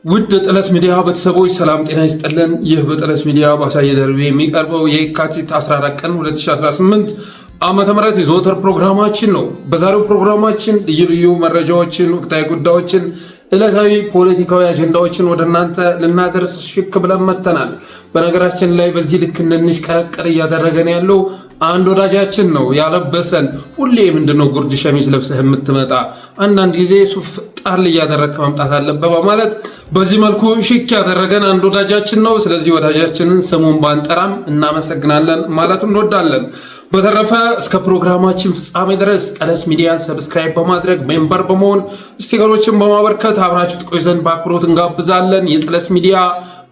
ውድ ጠለስ ሚዲያ ቤተሰቦች ሰላም ጤና ይስጥልን። ይህ በጠለስ ሚዲያ ባሳየ ደርቤ የሚቀርበው የካቲት 14 ቀን 2018 ዓመተ ምህረት የዘወትር ፕሮግራማችን ነው። በዛሬው ፕሮግራማችን ልዩ ልዩ መረጃዎችን፣ ወቅታዊ ጉዳዮችን፣ ዕለታዊ ፖለቲካዊ አጀንዳዎችን ወደ እናንተ ልናደርስ ሽክ ብለን መጥተናል። በነገራችን ላይ በዚህ ልክ እንንሽ ቀረቀር እያደረገን ያለው አንድ ወዳጃችን ነው ያለበሰን። ሁሌ ምንድነው ጉርድ ሸሚዝ ለብሰህ የምትመጣ? አንዳንድ ጊዜ ሱፍ ጣል እያደረግከ መምጣት አለበት በማለት በዚህ መልኩ ሽክ ያደረገን አንድ ወዳጃችን ነው። ስለዚህ ወዳጃችንን ስሙን ባንጠራም እናመሰግናለን ማለት እንወዳለን። በተረፈ እስከ ፕሮግራማችን ፍጻሜ ድረስ ጠለስ ሚዲያን ሰብስክራይብ በማድረግ ሜምበር በመሆን ስቲከሮችን በማበርከት አብራችሁ ትቆዩ ዘንድ በአክብሮት እንጋብዛለን። የጠለስ ሚዲያ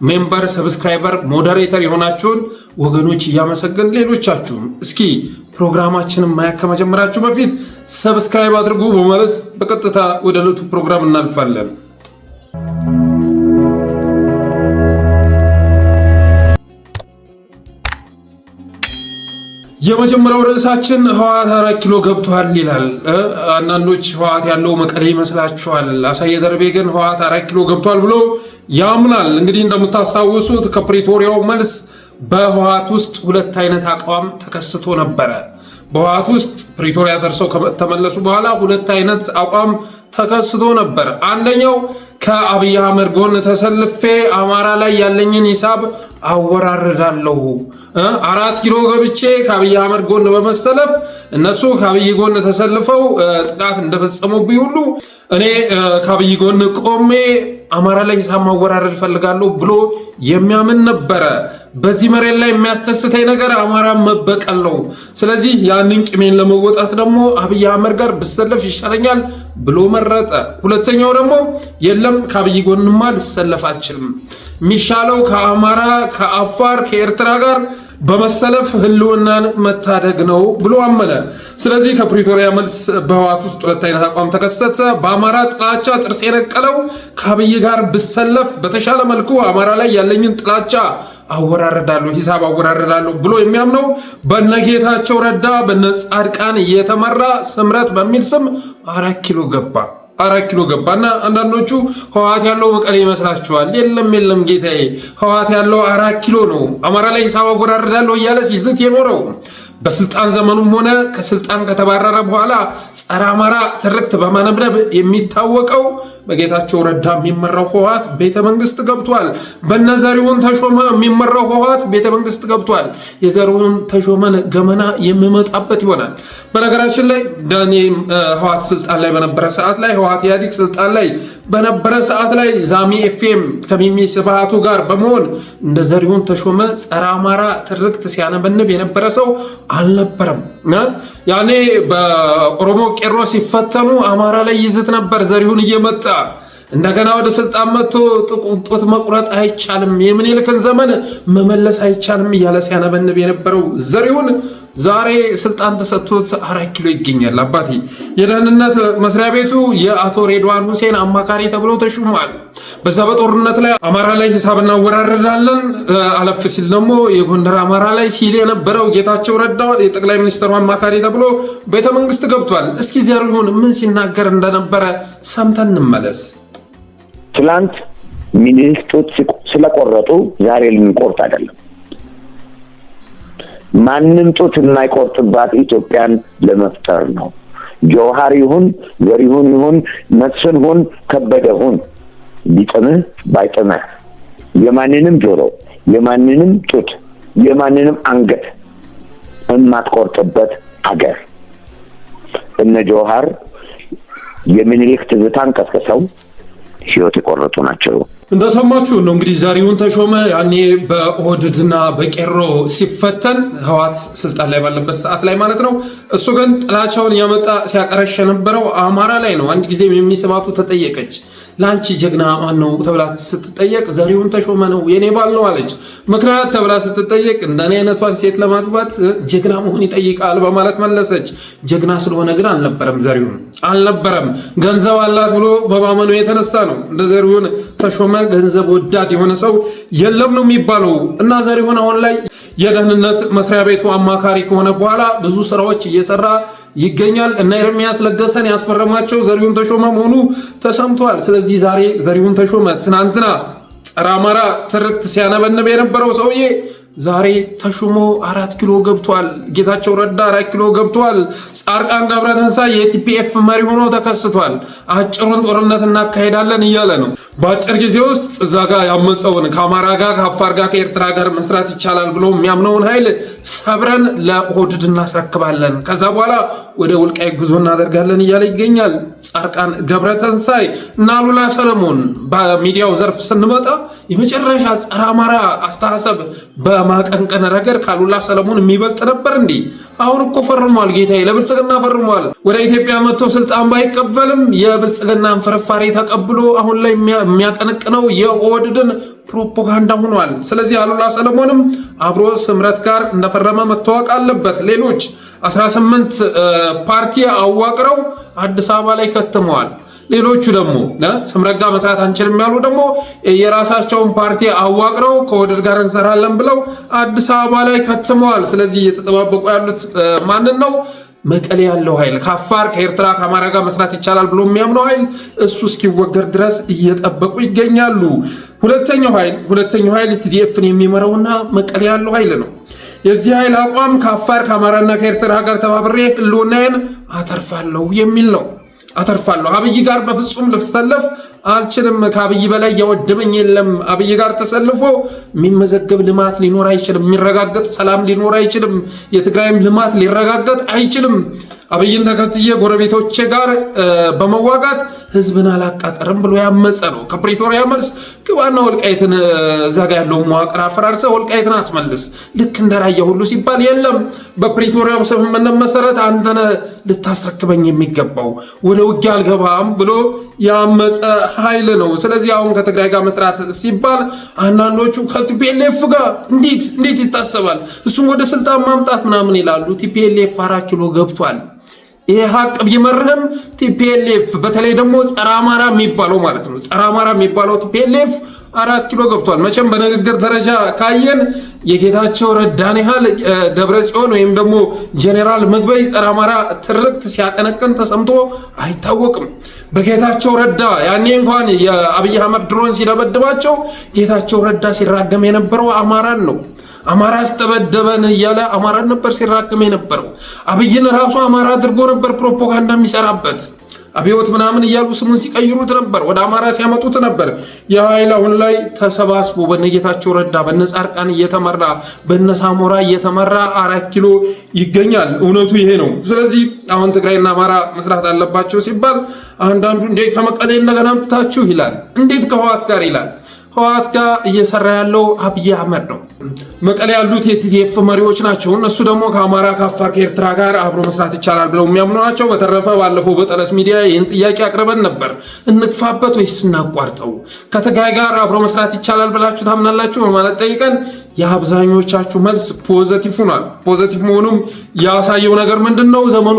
ሜምበር፣ ሰብስክራይበር፣ ሞዴሬተር የሆናችሁን ወገኖች እያመሰገን ሌሎቻችሁም እስኪ ፕሮግራማችንን ማየት ከመጀመራችሁ በፊት ሰብስክራይብ አድርጉ በማለት በቀጥታ ወደ ዕለቱ ፕሮግራም እናልፋለን። የመጀመሪያው ርዕሳችን ህወሓት 4 ኪሎ ገብቷል ይላል። አንዳንዶች ህወሓት ያለው መቀሌ ይመስላችኋል። አሳየ ደርቤ ግን ህወሓት 4 ኪሎ ገብቷል ብሎ ያምናል። እንግዲህ እንደምታስታውሱት ከፕሪቶሪያው መልስ በህወሓት ውስጥ ሁለት አይነት አቋም ተከስቶ ነበረ። በህወሓት ውስጥ ፕሪቶሪያ ደርሰው ከተመለሱ በኋላ ሁለት አይነት አቋም ተከስቶ ነበር። አንደኛው ከአብይ አህመድ ጎን ተሰልፌ አማራ ላይ ያለኝን ሂሳብ አወራርዳለሁ፣ 4 ኪሎ ገብቼ ከአብይ አህመድ ጎን በመሰለፍ እነሱ ከአብይ ጎን ተሰልፈው ጥቃት እንደፈጸሙብኝ ሁሉ እኔ ከአብይ ጎን ቆሜ አማራ ላይ ሂሳብ ማወራረድ ፈልጋለሁ ብሎ የሚያምን ነበረ። በዚህ መሬት ላይ የሚያስተስተኝ ነገር አማራ መበቀል ነው። ስለዚህ ያንን ቂሜን ለመወጣት ደግሞ አብይ አህመድ ጋር ብሰለፍ ይሻለኛል ብሎ መረጠ። ሁለተኛው ደግሞ የለም ከአብይ ጎንማ ልሰለፍ አልችልም፣ የሚሻለው ከአማራ፣ ከአፋር፣ ከኤርትራ ጋር በመሰለፍ ህልውናን መታደግ ነው ብሎ አመነ። ስለዚህ ከፕሪቶሪያ መልስ በህወሓት ውስጥ ሁለት አይነት አቋም ተከሰተ። በአማራ ጥላቻ ጥርስ የነቀለው ከአብይ ጋር ብሰለፍ በተሻለ መልኩ አማራ ላይ ያለኝን ጥላቻ አወራረዳለሁ፣ ሂሳብ አወራረዳለሁ ብሎ የሚያምነው በነጌታቸው ረዳ በነጻድቃን እየተመራ ስምረት በሚል ስም 4 ኪሎ ገባ። 4 ኪሎ ገባና አንዳንዶቹ ህወሓት ያለው መቀሌ ይመስላችኋል? የለም ጌታዬ፣ ህወሓት ያለው 4 ኪሎ ነው። አማራ ላይ ሂሳብ አወራረዳለሁ እያለ ሲዝት የኖረው በስልጣን ዘመኑም ሆነ ከስልጣን ከተባረረ በኋላ ጸረ አማራ ትርክት በማነብነብ የሚታወቀው በጌታቸው ረዳ የሚመራው ህወሓት ቤተመንግስት ገብቷል። በነዘሪሁን ተሾመ የሚመራው ህወሓት ቤተመንግስት ገብቷል። የዘሪሁን ተሾመን ገመና የሚመጣበት ይሆናል። በነገራችን ላይ ህወሓት ስልጣን ላይ በነበረ ሰዓት ላይ ህወሓት ኢህአዴግ ስልጣን ላይ በነበረ ሰዓት ላይ ዛሚ ኤፍኤም ከሚሚ ስብሃቱ ጋር በመሆን እንደ ዘሪሁን ተሾመ ጸረ አማራ ትርክት ሲያነበንብ የነበረ ሰው አልነበረም። ያኔ በኦሮሞ ቄሮ ሲፈተኑ አማራ ላይ ይዝት ነበር ዘሪሁን እየመጣ እንደገና ወደ ስልጣን መጥቶ ጡት መቁረጥ አይቻልም፣ የምኒልክን ዘመን መመለስ አይቻልም እያለ ሲያነበንብ የነበረው ዘሪሁን ዛሬ ስልጣን ተሰጥቶት 4 ኪሎ ይገኛል። አባቴ የደህንነት መስሪያ ቤቱ የአቶ ሬድዋን ሁሴን አማካሪ ተብሎ ተሹሟል። በዛ በጦርነት ላይ አማራ ላይ ሂሳብ እናወራረዳለን፣ አለፍ ሲል ደግሞ የጎንደር አማራ ላይ ሲል የነበረው ጌታቸው ረዳ የጠቅላይ ሚኒስትሩ አማካሪ ተብሎ ቤተመንግስት ገብቷል። እስኪ ዘሪሁን ምን ሲናገር እንደነበረ ሰምተን እንመለስ። ትላንት ሚኒሊክ ጡት ስለቆረጡ ዛሬ ልንቆርጥ አይደለም። ማንም ጡት የማይቆርጥባት ኢትዮጵያን ለመፍጠር ነው። ጆሃር ይሁን ዘሪሁን ይሁን መስፍን ይሁን ከበደ ይሁን ቢጥምህ ባይጥምህ የማንንም ጆሮ፣ የማንንም ጡት፣ የማንንም አንገት የማትቆርጥበት አገር። እነ ጆሃር የሚኒሊክ ትዝታን ቀስቅሰው ህይወት የቆረጡ ናቸው። እንደሰማችሁ ነው እንግዲህ ዘሪሁን ተሾመ ያኔ በኦህዴድና በቄሮ ሲፈተን ህወሓት ስልጣን ላይ ባለበት ሰዓት ላይ ማለት ነው። እሱ ግን ጥላቻውን ያመጣ ሲያቀረሽ የነበረው አማራ ላይ ነው። አንድ ጊዜ የሚስማቱ ተጠየቀች። ላንቺ ጀግና ማን ነው ተብላ ስትጠየቅ ዘሪሁን ተሾመ ነው የኔ ባል ነው አለች። ምክንያት ተብላ ስትጠየቅ እንደኔ አይነቷን ሴት ለማግባት ጀግና መሆን ይጠይቃል በማለት መለሰች። ጀግና ስለሆነ ግን አልነበረም፣ ዘሪሁን አልነበረም። ገንዘብ አላት ብሎ በማመኑ የተነሳ ነው። እንደ ዘሪሁን ተሾመ ገንዘብ ወዳድ የሆነ ሰው የለም ነው የሚባለው። እና ዘሪሁን አሁን ላይ የደህንነት መስሪያ ቤቱ አማካሪ ከሆነ በኋላ ብዙ ስራዎች እየሰራ ይገኛል እና ኤርሚያስ ለገሰን ያስፈረማቸው ዘሪሁን ተሾመ መሆኑ ተሰምቷል። ስለዚህ ዛሬ ዘሪሁን ተሾመ ትናንትና ጸረ አማራ ትርክት ሲያነበንብ የነበረው ሰውዬ ዛሬ ተሹሞ 4 ኪሎ ገብቷል። ጌታቸው ረዳ 4 ኪሎ ገብቷል። ጻድቃን ገብረትንሳኤ የቲፒኤፍ መሪ ሆኖ ተከስቷል። አጭሩን ጦርነት እናካሄዳለን እያለ ነው። በአጭር ጊዜ ውስጥ እዛ ጋር ያመፀውን ከአማራ ጋር ከአፋር ጋር ከኤርትራ ጋር መስራት ይቻላል ብሎ የሚያምነውን ኃይል ሰብረን ለኦህዴድ እናስረክባለን፣ ከዛ በኋላ ወደ ወልቃይት ጉዞ እናደርጋለን እያለ ይገኛል። ጻድቃን ገብረትንሳኤ እና አሉላ ሰለሞን በሚዲያው ዘርፍ ስንመጣ የመጨረሻ ጸረ አማራ አስተሳሰብ በማቀንቀን ረገድ ካሉላ ሰለሞን የሚበልጥ ነበር እንዴ? አሁን እኮ ፈርሟል፣ ጌታዬ ለብልጽግና ፈርሟል። ወደ ኢትዮጵያ መጥቶ ስልጣን ባይቀበልም የብልጽግናን ፍርፋሪ ተቀብሎ አሁን ላይ የሚያቀነቅነው የኦህዴድን ፕሮፓጋንዳ ሆኗል። ስለዚህ አሉላ ሰለሞንም አብሮ ስምረት ጋር እንደፈረመ መታወቅ አለበት። ሌሎች 18 ፓርቲ አዋቅረው አዲስ አበባ ላይ ከትመዋል። ሌሎቹ ደግሞ ስምረት ጋር መስራት አንችልም ያሉ ደግሞ የራሳቸውን ፓርቲ አዋቅረው ከኦህዴድ ጋር እንሰራለን ብለው አዲስ አበባ ላይ ከትመዋል። ስለዚህ እየተጠባበቁ ያሉት ማንን ነው? መቀሌ ያለው ኃይል ከአፋር ከኤርትራ ከአማራ ጋር መስራት ይቻላል ብሎ የሚያምነው ኃይል እሱ እስኪወገድ ድረስ እየጠበቁ ይገኛሉ። ሁለተኛው ኃይል ቲዲኤፍን የሚመራውና መቀሌ ያለው ኃይል ነው። የዚህ ኃይል አቋም ከአፋር ከአማራና ከኤርትራ ጋር ተባብሬ ህልውናዬን አተርፋለሁ የሚል ነው። አተርፋለሁ አብይ ጋር በፍጹም ልሰለፍ አልችልም። ከአብይ በላይ ያወደመኝ የለም። አብይ ጋር ተሰልፎ የሚመዘገብ ልማት ሊኖር አይችልም። የሚረጋገጥ ሰላም ሊኖር አይችልም። የትግራይም ልማት ሊረጋገጥ አይችልም። አብይን ተከትዬ ጎረቤቶቼ ጋር በመዋጋት ህዝብን አላቃጠርም ብሎ ያመፀ ነው። ከፕሪቶሪያ መልስ ግባና ወልቃይትን እዛ ጋ ያለው መዋቅር አፈራርሰ ወልቃይትን አስመልስ ልክ እንደራያ ሁሉ ሲባል የለም በፕሪቶሪያው ስምምነት መሰረት አንተነ ልታስረክበኝ የሚገባው ወደ ውጊያ አልገባም ብሎ ያመፀ ኃይል ነው። ስለዚህ አሁን ከትግራይ ጋር መስራት ሲባል አንዳንዶቹ ከቲፒኤልኤፍ ጋር እንዴት ይታሰባል? እሱም ወደ ስልጣን ማምጣት ምናምን ይላሉ። ቲፒኤልኤፍ 4 ኪሎ ገብቷል። ይሄ ሀቅ ቢመርህም ቲፒኤልኤፍ በተለይ ደግሞ ጸረ አማራ የሚባለው ማለት ነው ጸረ አማራ የሚባለው ቲፒኤልኤፍ 4 ኪሎ ገብቷል። መቼም በንግግር ደረጃ ካየን የጌታቸው ረዳን ያህል ደብረ ጽዮን ወይም ደግሞ ጄኔራል ምግበይ ጸረ አማራ ትርክት ሲያቀነቅን ተሰምቶ አይታወቅም። በጌታቸው ረዳ ያኔ እንኳን የአብይ አህመድ ድሮን ሲደበድባቸው ጌታቸው ረዳ ሲራገም የነበረው አማራን ነው። አማራ አስተበደበን እያለ አማራን ነበር ሲራገም የነበረው። አብይን ራሱ አማራ አድርጎ ነበር ፕሮፓጋንዳ የሚሰራበት። አብዮት ምናምን እያሉ ስሙን ሲቀይሩት ነበር፣ ወደ አማራ ሲያመጡት ነበር። የኃይል አሁን ላይ ተሰባስቦ በነጌታቸው ረዳ በነጻድቃን እየተመራ በነሳሞራ እየተመራ 4 ኪሎ ይገኛል። እውነቱ ይሄ ነው። ስለዚህ አሁን ትግራይና አማራ መስራት አለባቸው ሲባል አንዳንዱ እንዴት ከመቀሌ እንደገና አምጥታችሁ ይላል። እንዴት ከህወሓት ጋር ይላል። ህወሓት ጋር እየሰራ ያለው አብይ አህመድ ነው። መቀሌ ያሉት የቲዲኤፍ መሪዎች ናቸው። እነሱ ደግሞ ከአማራ ከአፋር ከኤርትራ ጋር አብሮ መስራት ይቻላል ብለው የሚያምኑ ናቸው። በተረፈ ባለፈው በጠለስ ሚዲያ ይህን ጥያቄ አቅርበን ነበር። እንግፋበት ወይስ እናቋርጠው? ከትግራይ ጋር አብሮ መስራት ይቻላል ብላችሁ ታምናላችሁ በማለት ጠይቀን የአብዛኞቻችሁ መልስ ፖዘቲቭ ሆኗል። ፖዘቲቭ መሆኑም ያሳየው ነገር ምንድን ነው? ዘመኑ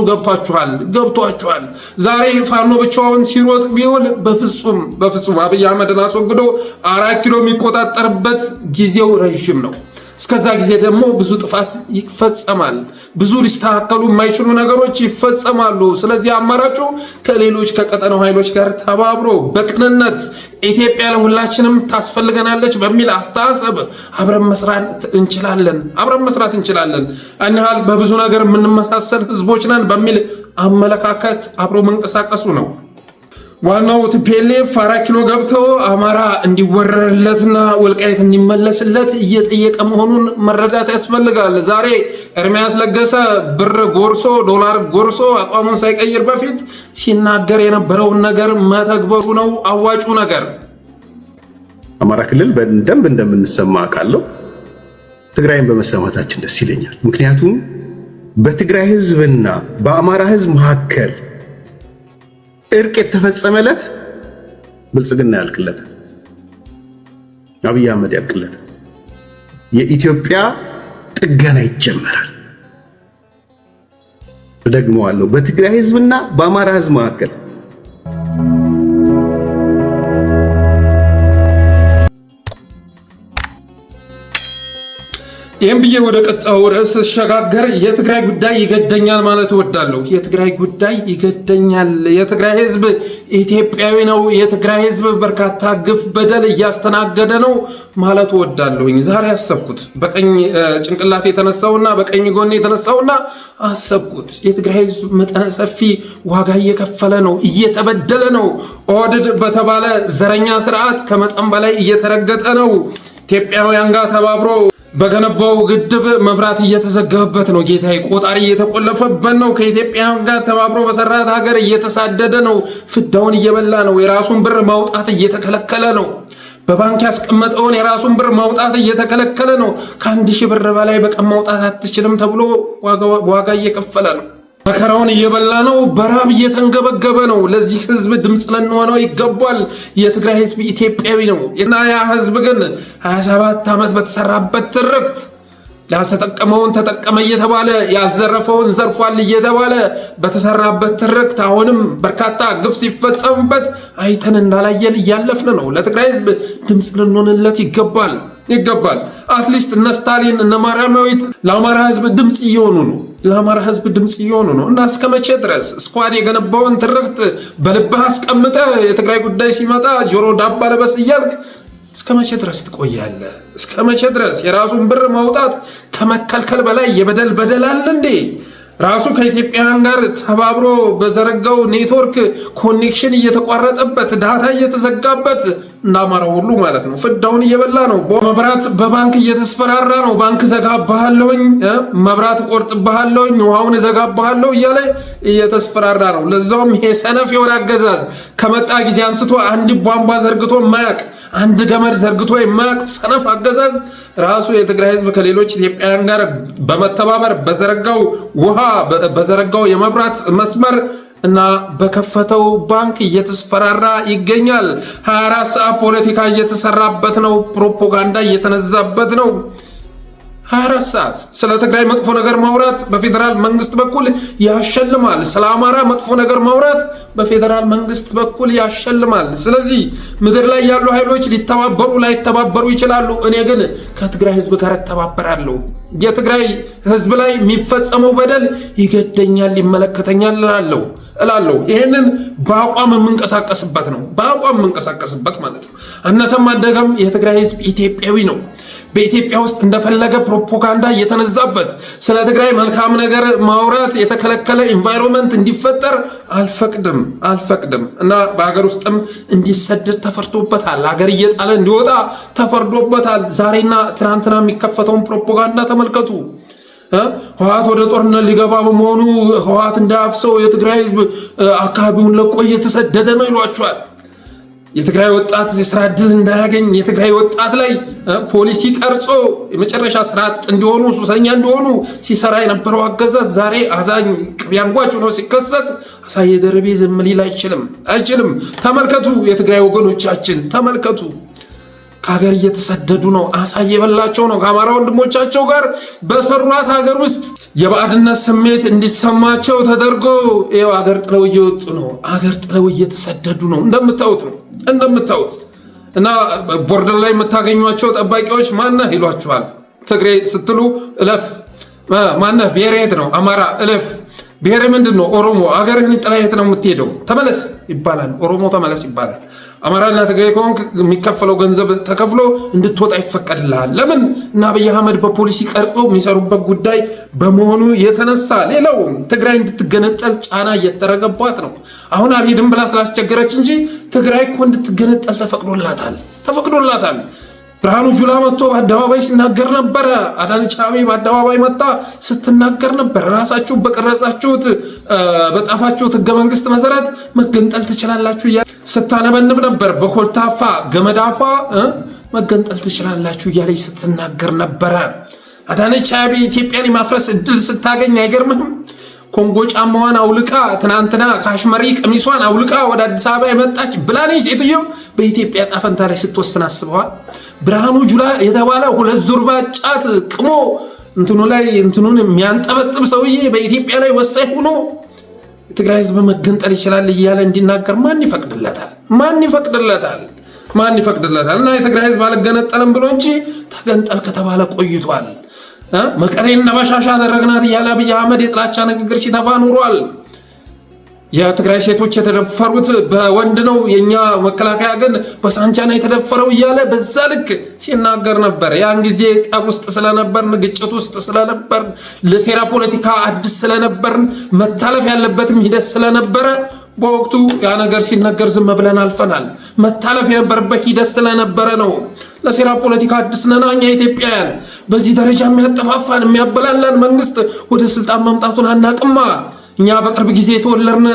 ገብቷችኋል። ዛሬ ፋኖ ብቻውን ሲሮጥ ቢውል በፍጹም አብይ አህመድን አስወግዶ 4 ኪሎ የሚቆጣጠርበት ጊዜው ረዥም ነው። እስከዛ ጊዜ ደግሞ ብዙ ጥፋት ይፈጸማል። ብዙ ሊስተካከሉ የማይችሉ ነገሮች ይፈጸማሉ። ስለዚህ አማራጩ ከሌሎች ከቀጠናው ኃይሎች ጋር ተባብሮ በቅንነት ኢትዮጵያ ለሁላችንም ታስፈልገናለች በሚል አስተሳሰብ አብረን መስራት እንችላለን። አንሃል በብዙ ነገር የምንመሳሰል ህዝቦች ነን በሚል አመለካከት አብሮ መንቀሳቀሱ ነው። ዋናው ቲፒኤልኤፍ 4 ኪሎ ገብተው አማራ እንዲወረርለትና ወልቃይት እንዲመለስለት እየጠየቀ መሆኑን መረዳት ያስፈልጋል። ዛሬ ኤርሚያስ ለገሰ ብር ጎርሶ ዶላር ጎርሶ አቋሙን ሳይቀይር በፊት ሲናገር የነበረውን ነገር መተግበሩ ነው አዋጩ ነገር። አማራ ክልል በደንብ እንደምንሰማ አውቃለሁ። ትግራይን በመሰማታችን ደስ ይለኛል። ምክንያቱም በትግራይ ህዝብና በአማራ ህዝብ መካከል እርቅ የተፈጸመለት ብልጽግና ያልቅለታል፣ አብይ አህመድ ያልቅለታል። የኢትዮጵያ ጥገና ይጀመራል። ደግመዋለሁ፣ በትግራይ ህዝብና በአማራ ህዝብ መካከል ይህም ብዬ ወደ ቀጣዩ ርዕስ ስሸጋገር የትግራይ ጉዳይ ይገደኛል ማለት እወዳለሁ። የትግራይ ጉዳይ ይገደኛል። የትግራይ ህዝብ ኢትዮጵያዊ ነው። የትግራይ ህዝብ በርካታ ግፍ፣ በደል እያስተናገደ ነው ማለት እወዳለሁኝ። ዛሬ አሰብኩት። በቀኝ ጭንቅላት የተነሳውና በቀኝ ጎን የተነሳውና አሰብኩት። የትግራይ ህዝብ መጠነ ሰፊ ዋጋ እየከፈለ ነው፣ እየተበደለ ነው። ኦህዴድ በተባለ ዘረኛ ስርዓት ከመጠን በላይ እየተረገጠ ነው። ኢትዮጵያውያን ጋር ተባብሮ በገነባው ግድብ መብራት እየተዘጋበት ነው። ጌታዬ ቆጣሪ እየተቆለፈበት ነው። ከኢትዮጵያ ጋር ተባብሮ በሰራት ሀገር እየተሳደደ ነው። ፍዳውን እየበላ ነው። የራሱን ብር ማውጣት እየተከለከለ ነው። በባንክ ያስቀመጠውን የራሱን ብር ማውጣት እየተከለከለ ነው። ከ1000 ብር በላይ በቀን ማውጣት አትችልም ተብሎ ዋጋ እየከፈለ ነው። መከራውን እየበላ ነው። በራብ እየተንገበገበ ነው። ለዚህ ህዝብ ድምፅ ልንሆነው ይገባል። የትግራይ ህዝብ ኢትዮጵያዊ ነው እና ያ ህዝብ ግን 27 ዓመት በተሰራበት ትርክት ያልተጠቀመውን ተጠቀመ እየተባለ ያልዘረፈውን ዘርፏል እየተባለ በተሰራበት ትርክት አሁንም በርካታ ግፍ ሲፈጸምበት አይተን እንዳላየን እያለፍን ነው። ለትግራይ ህዝብ ድምፅ ልንሆንለት ይገባል። አትሊስት እነ ስታሊን እነ ማርያማዊት ለአማራ ህዝብ ድምፅ እየሆኑ ነው። እና እስከ መቼ ድረስ ስኳድ የገነባውን ትርክት በልብህ አስቀምጠ የትግራይ ጉዳይ ሲመጣ ጆሮ ዳባ ለበስ እያልክ እስከ መቼ ድረስ ትቆያለህ? እስከ መቼ ድረስ የራሱን ብር ማውጣት ከመከልከል በላይ በደል አለ እንዴ? ራሱ ከኢትዮጵያውያን ጋር ተባብሮ በዘረጋው ኔትወርክ ኮኔክሽን እየተቋረጠበት ዳታ እየተዘጋበት እንዳማራው ሁሉ ማለት ነው ፍዳውን እየበላ ነው። መብራት በባንክ እየተስፈራራ ነው። ባንክ ዘጋባሃለሁኝ፣ መብራት ቆርጥባሃለሁኝ፣ ውሃውን ዘጋባሃለሁ እያለ እየተስፈራራ ነው። ለዛውም ይሄ ሰነፍ የሆነ አገዛዝ ከመጣ ጊዜ አንስቶ አንድ ቧንቧ ዘርግቶ የማያውቅ አንድ ገመድ ዘርግቶ የማያውቅ ሰነፍ አገዛዝ ራሱ የትግራይ ህዝብ ከሌሎች ኢትዮጵያውያን ጋር በመተባበር በዘረጋው ውሃ በዘረጋው የመብራት መስመር እና በከፈተው ባንክ እየተስፈራራ ይገኛል። 24 ሰዓት ፖለቲካ እየተሰራበት ነው። ፕሮፓጋንዳ እየተነዛበት ነው። 24 ሰዓት ስለ ትግራይ መጥፎ ነገር ማውራት በፌዴራል መንግስት በኩል ያሸልማል። ስለ አማራ መጥፎ ነገር ማውራት በፌዴራል መንግስት በኩል ያሸልማል። ስለዚህ ምድር ላይ ያሉ ኃይሎች ሊተባበሩ ላይተባበሩ ይችላሉ። እኔ ግን ከትግራይ ህዝብ ጋር እተባበራለሁ። የትግራይ ህዝብ ላይ የሚፈጸመው በደል ይገደኛል፣ ይመለከተኛል እላለሁ። ይሄንን በአቋም የምንቀሳቀስበት ነው። በአቋም የምንቀሳቀስበት ማለት ነው። አነሰም አደገም የትግራይ ህዝብ ኢትዮጵያዊ ነው። በኢትዮጵያ ውስጥ እንደፈለገ ፕሮፓጋንዳ እየተነዛበት ስለ ትግራይ መልካም ነገር ማውራት የተከለከለ ኢንቫይሮንመንት እንዲፈጠር አልፈቅድም እና በሀገር ውስጥም እንዲሰደድ ተፈርዶበታል። ሀገር እየጣለ እንዲወጣ ተፈርዶበታል። ዛሬና ትናንትና የሚከፈተውን ፕሮፓጋንዳ ተመልከቱ። ህወሓት ወደ ጦርነት ሊገባ በመሆኑ ህወሓት እንዳያፍሰው የትግራይ ህዝብ አካባቢውን ለቆ እየተሰደደ ነው ይሏቸዋል። የትግራይ ወጣት የስራ ዕድል እንዳያገኝ የትግራይ ወጣት ላይ ፖሊሲ ቀርጾ የመጨረሻ ስራ አጥ እንዲሆኑ ሱሰኛ እንዲሆኑ ሲሰራ የነበረው አገዛዝ ዛሬ አዛኝ ቅቢያንጓች ሆኖ ሲከሰት አሳየ ደርቤ ዝም ሊል አይችልም። ተመልከቱ፣ የትግራይ ወገኖቻችን ተመልከቱ፣ ከሀገር እየተሰደዱ ነው። አሳየ የበላቸው ነው። ከአማራ ወንድሞቻቸው ጋር በሰሯት ሀገር ውስጥ የባዕድነት ስሜት እንዲሰማቸው ተደርጎ ይኸው ሀገር ጥለው እየወጡ ነው። ሀገር ጥለው እየተሰደዱ ነው። እንደምታዩት እና ቦርደር ላይ የምታገኟቸው ጠባቂዎች ማነህ ይሏችኋል። ትግሬ ስትሉ እለፍ፣ ማነህ ብሔር የት ነው? አማራ እለፍ። ብሔር ምንድን ነው? ኦሮሞ። አገርህን ጥለህ የት ነው የምትሄደው? ተመለስ ይባላል። ኦሮሞ ተመለስ ይባላል። አማራና ትግሬ ከሆንክ የሚከፈለው ገንዘብ ተከፍሎ እንድትወጣ ይፈቀድልሃል። ለምን? እና አብይ አህመድ በፖሊሲ ቀርጸው የሚሰሩበት ጉዳይ በመሆኑ የተነሳ። ሌላው ትግራይ እንድትገነጠል ጫና እየተደረገባት ነው። አሁን አልሄድም ብላ ስላስቸገረች እንጂ ትግራይ እኮ እንድትገነጠል ተፈቅዶላታል። ብርሃኑ ጁላ መጥቶ በአደባባይ ሲናገር ነበረ። አዳነች አቤቤ በአደባባይ መጣ ስትናገር ነበር። ራሳችሁ በቀረጻችሁት በጻፋችሁት ህገ መንግስት መሰረት መገንጠል ትችላላችሁ እያለ ስታነበንብ ነበር። በኮልታፋ ገመዳፏ መገንጠል ትችላላችሁ እያለች ስትናገር ነበረ። አዳነች አቤቤ ኢትዮጵያን የማፍረስ እድል ስታገኝ አይገርምህም? ኮንጎ ጫማዋን አውልቃ ትናንትና ካሽመሪ ቀሚሷን አውልቃ ወደ አዲስ አበባ የመጣች ብላኔ ሴትዮ በኢትዮጵያ ጣፈንታ ላይ ስትወስን አስበዋል? ብርሃኑ ጁላ የተባለ 2 ዙርባ ጫት ቅሞ እንትኑን የሚያንጠበጥብ ሰውዬ በኢትዮጵያ ላይ ወሳኝ ሆኖ ትግራይ ህዝብ መገንጠል ይችላል እያለ እንዲናገር ማን ይፈቅድለታል? እና የትግራይ ህዝብ አልገነጠልም ብሎ እንጂ ተገንጠል ከተባለ ቆይቷል። መቀሌን በሻሻ አደረግናት እያለ አብይ አህመድ የጥላቻ ንግግር ሲተፋ ኑሯል። የትግራይ ሴቶች የተደፈሩት በወንድ ነው፣ የኛ መከላከያ ግን በሳንጃ ነው የተደፈረው እያለ በዛ ልክ ሲናገር ነበር። ያን ጊዜ ጠብ ውስጥ ስለነበርን፣ ግጭት ውስጥ ስለነበርን፣ ለሴራ ፖለቲካ አዲስ ስለነበርን፣ መታለፍ ያለበትም ሂደት ስለነበረ በወቅቱ ያ ነገር ሲነገር ዝም ብለን አልፈናል። መታለፍ የነበረበት ሂደት ስለነበረ ነው። ለሴራ ፖለቲካ አዲስ ነን እኛ ኢትዮጵያውያን። በዚህ ደረጃ የሚያጠፋፋን የሚያበላላን መንግስት ወደ ስልጣን መምጣቱን አናቅማ። እኛ በቅርብ ጊዜ የተወለድን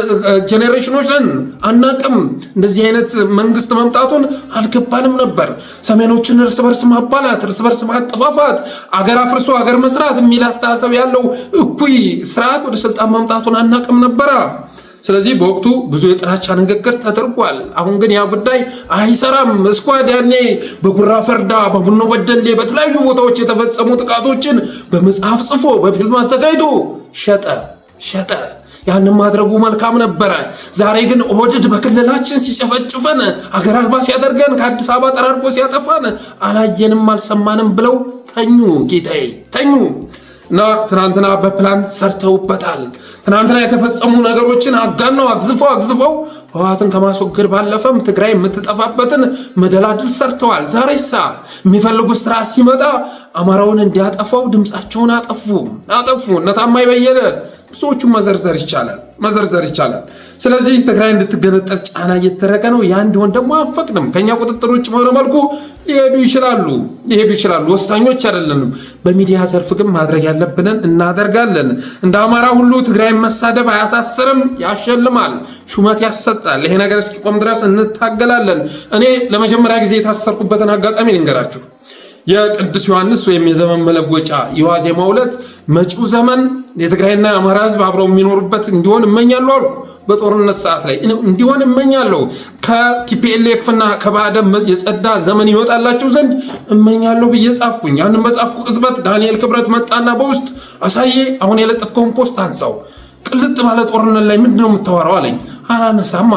ጄኔሬሽኖች ነን፣ አናቅም። እንደዚህ አይነት መንግስት መምጣቱን አልገባንም ነበር። ሰሜኖችን እርስ በርስ ማባላት፣ እርስ በርስ ማጠፋፋት፣ አገር አፍርሶ አገር መስራት የሚል አስተሳሰብ ያለው እኩይ ስርዓት ወደ ስልጣን መምጣቱን አናቅም ነበረ። ስለዚህ በወቅቱ ብዙ የጥላቻ ንግግር ተደርጓል። አሁን ግን ያ ጉዳይ አይሰራም። ስኳድ ያኔ በጉራ ፈርዳ፣ በቡኖ በደሌ፣ በተለያዩ ቦታዎች የተፈጸሙ ጥቃቶችን በመጽሐፍ ጽፎ በፊልም አዘጋጅቶ ሸጠ። ያንን ማድረጉ መልካም ነበረ። ዛሬ ግን ኦህዴድ በክልላችን ሲጨፈጭፈን፣ አገር አልባ ሲያደርገን፣ ከአዲስ አበባ ጠራርጎ ሲያጠፋን አላየንም አልሰማንም ብለው ተኙ። ጌታዬ ተኙ። እና ትናንትና በፕላን ሰርተውበታል። ትናንትና የተፈጸሙ ነገሮችን አጋነው አግዝፈው ህወሓትን ከማስወገድ ባለፈም ትግራይ የምትጠፋበትን መደላድል ሰርተዋል። ዛሬሳ የሚፈልጉት ስራ ሲመጣ አማራውን እንዲያጠፋው ድምፃቸውን አጠፉ። እነ ታማኝ በየነ ብዙዎቹን መዘርዘር ይቻላል። ስለዚህ ትግራይ እንድትገነጠል ጫና እየተደረገ ነው። ያ እንዲሆን ደግሞ አንፈቅድም። ከኛ ቁጥጥር ውጭ በሆነ መልኩ ሊሄዱ ይችላሉ። ወሳኞች አይደለንም። በሚዲያ ዘርፍ ግን ማድረግ ያለብንን እናደርጋለን። እንደ አማራ ሁሉ ትግራይን መሳደብ አያሳስርም፣ ያሸልማል፣ ሹመት ያሰጣል። ይሄ ነገር እስኪቆም ድረስ እንታገላለን። እኔ ለመጀመሪያ ጊዜ የታሰርኩበትን አጋጣሚ ልንገራችሁ። የቅዱስ ዮሐንስ ወይም የዘመን መለወጫ የዋዜማው ዕለት መጪው ዘመን የትግራይና የአማራ ህዝብ አብረው የሚኖሩበት እንዲሆን እመኛለሁ አልኩ። በጦርነት ሰዓት ላይ እንዲሆን እመኛለሁ። ከቲፒኤልኤፍ እና ከባዕደም የጸዳ ዘመን ይመጣላቸው ዘንድ እመኛለሁ ብዬ ጻፍኩኝ። ያንን በጻፍኩ ቅጽበት ዳንኤል ክብረት መጣና በውስጥ አሳዬ፣ አሁን የለጠፍከውን ፖስት አንሳው፣ ቅልጥ ባለ ጦርነት ላይ ምንድን ነው የምታወራው አለኝ። አላነሳም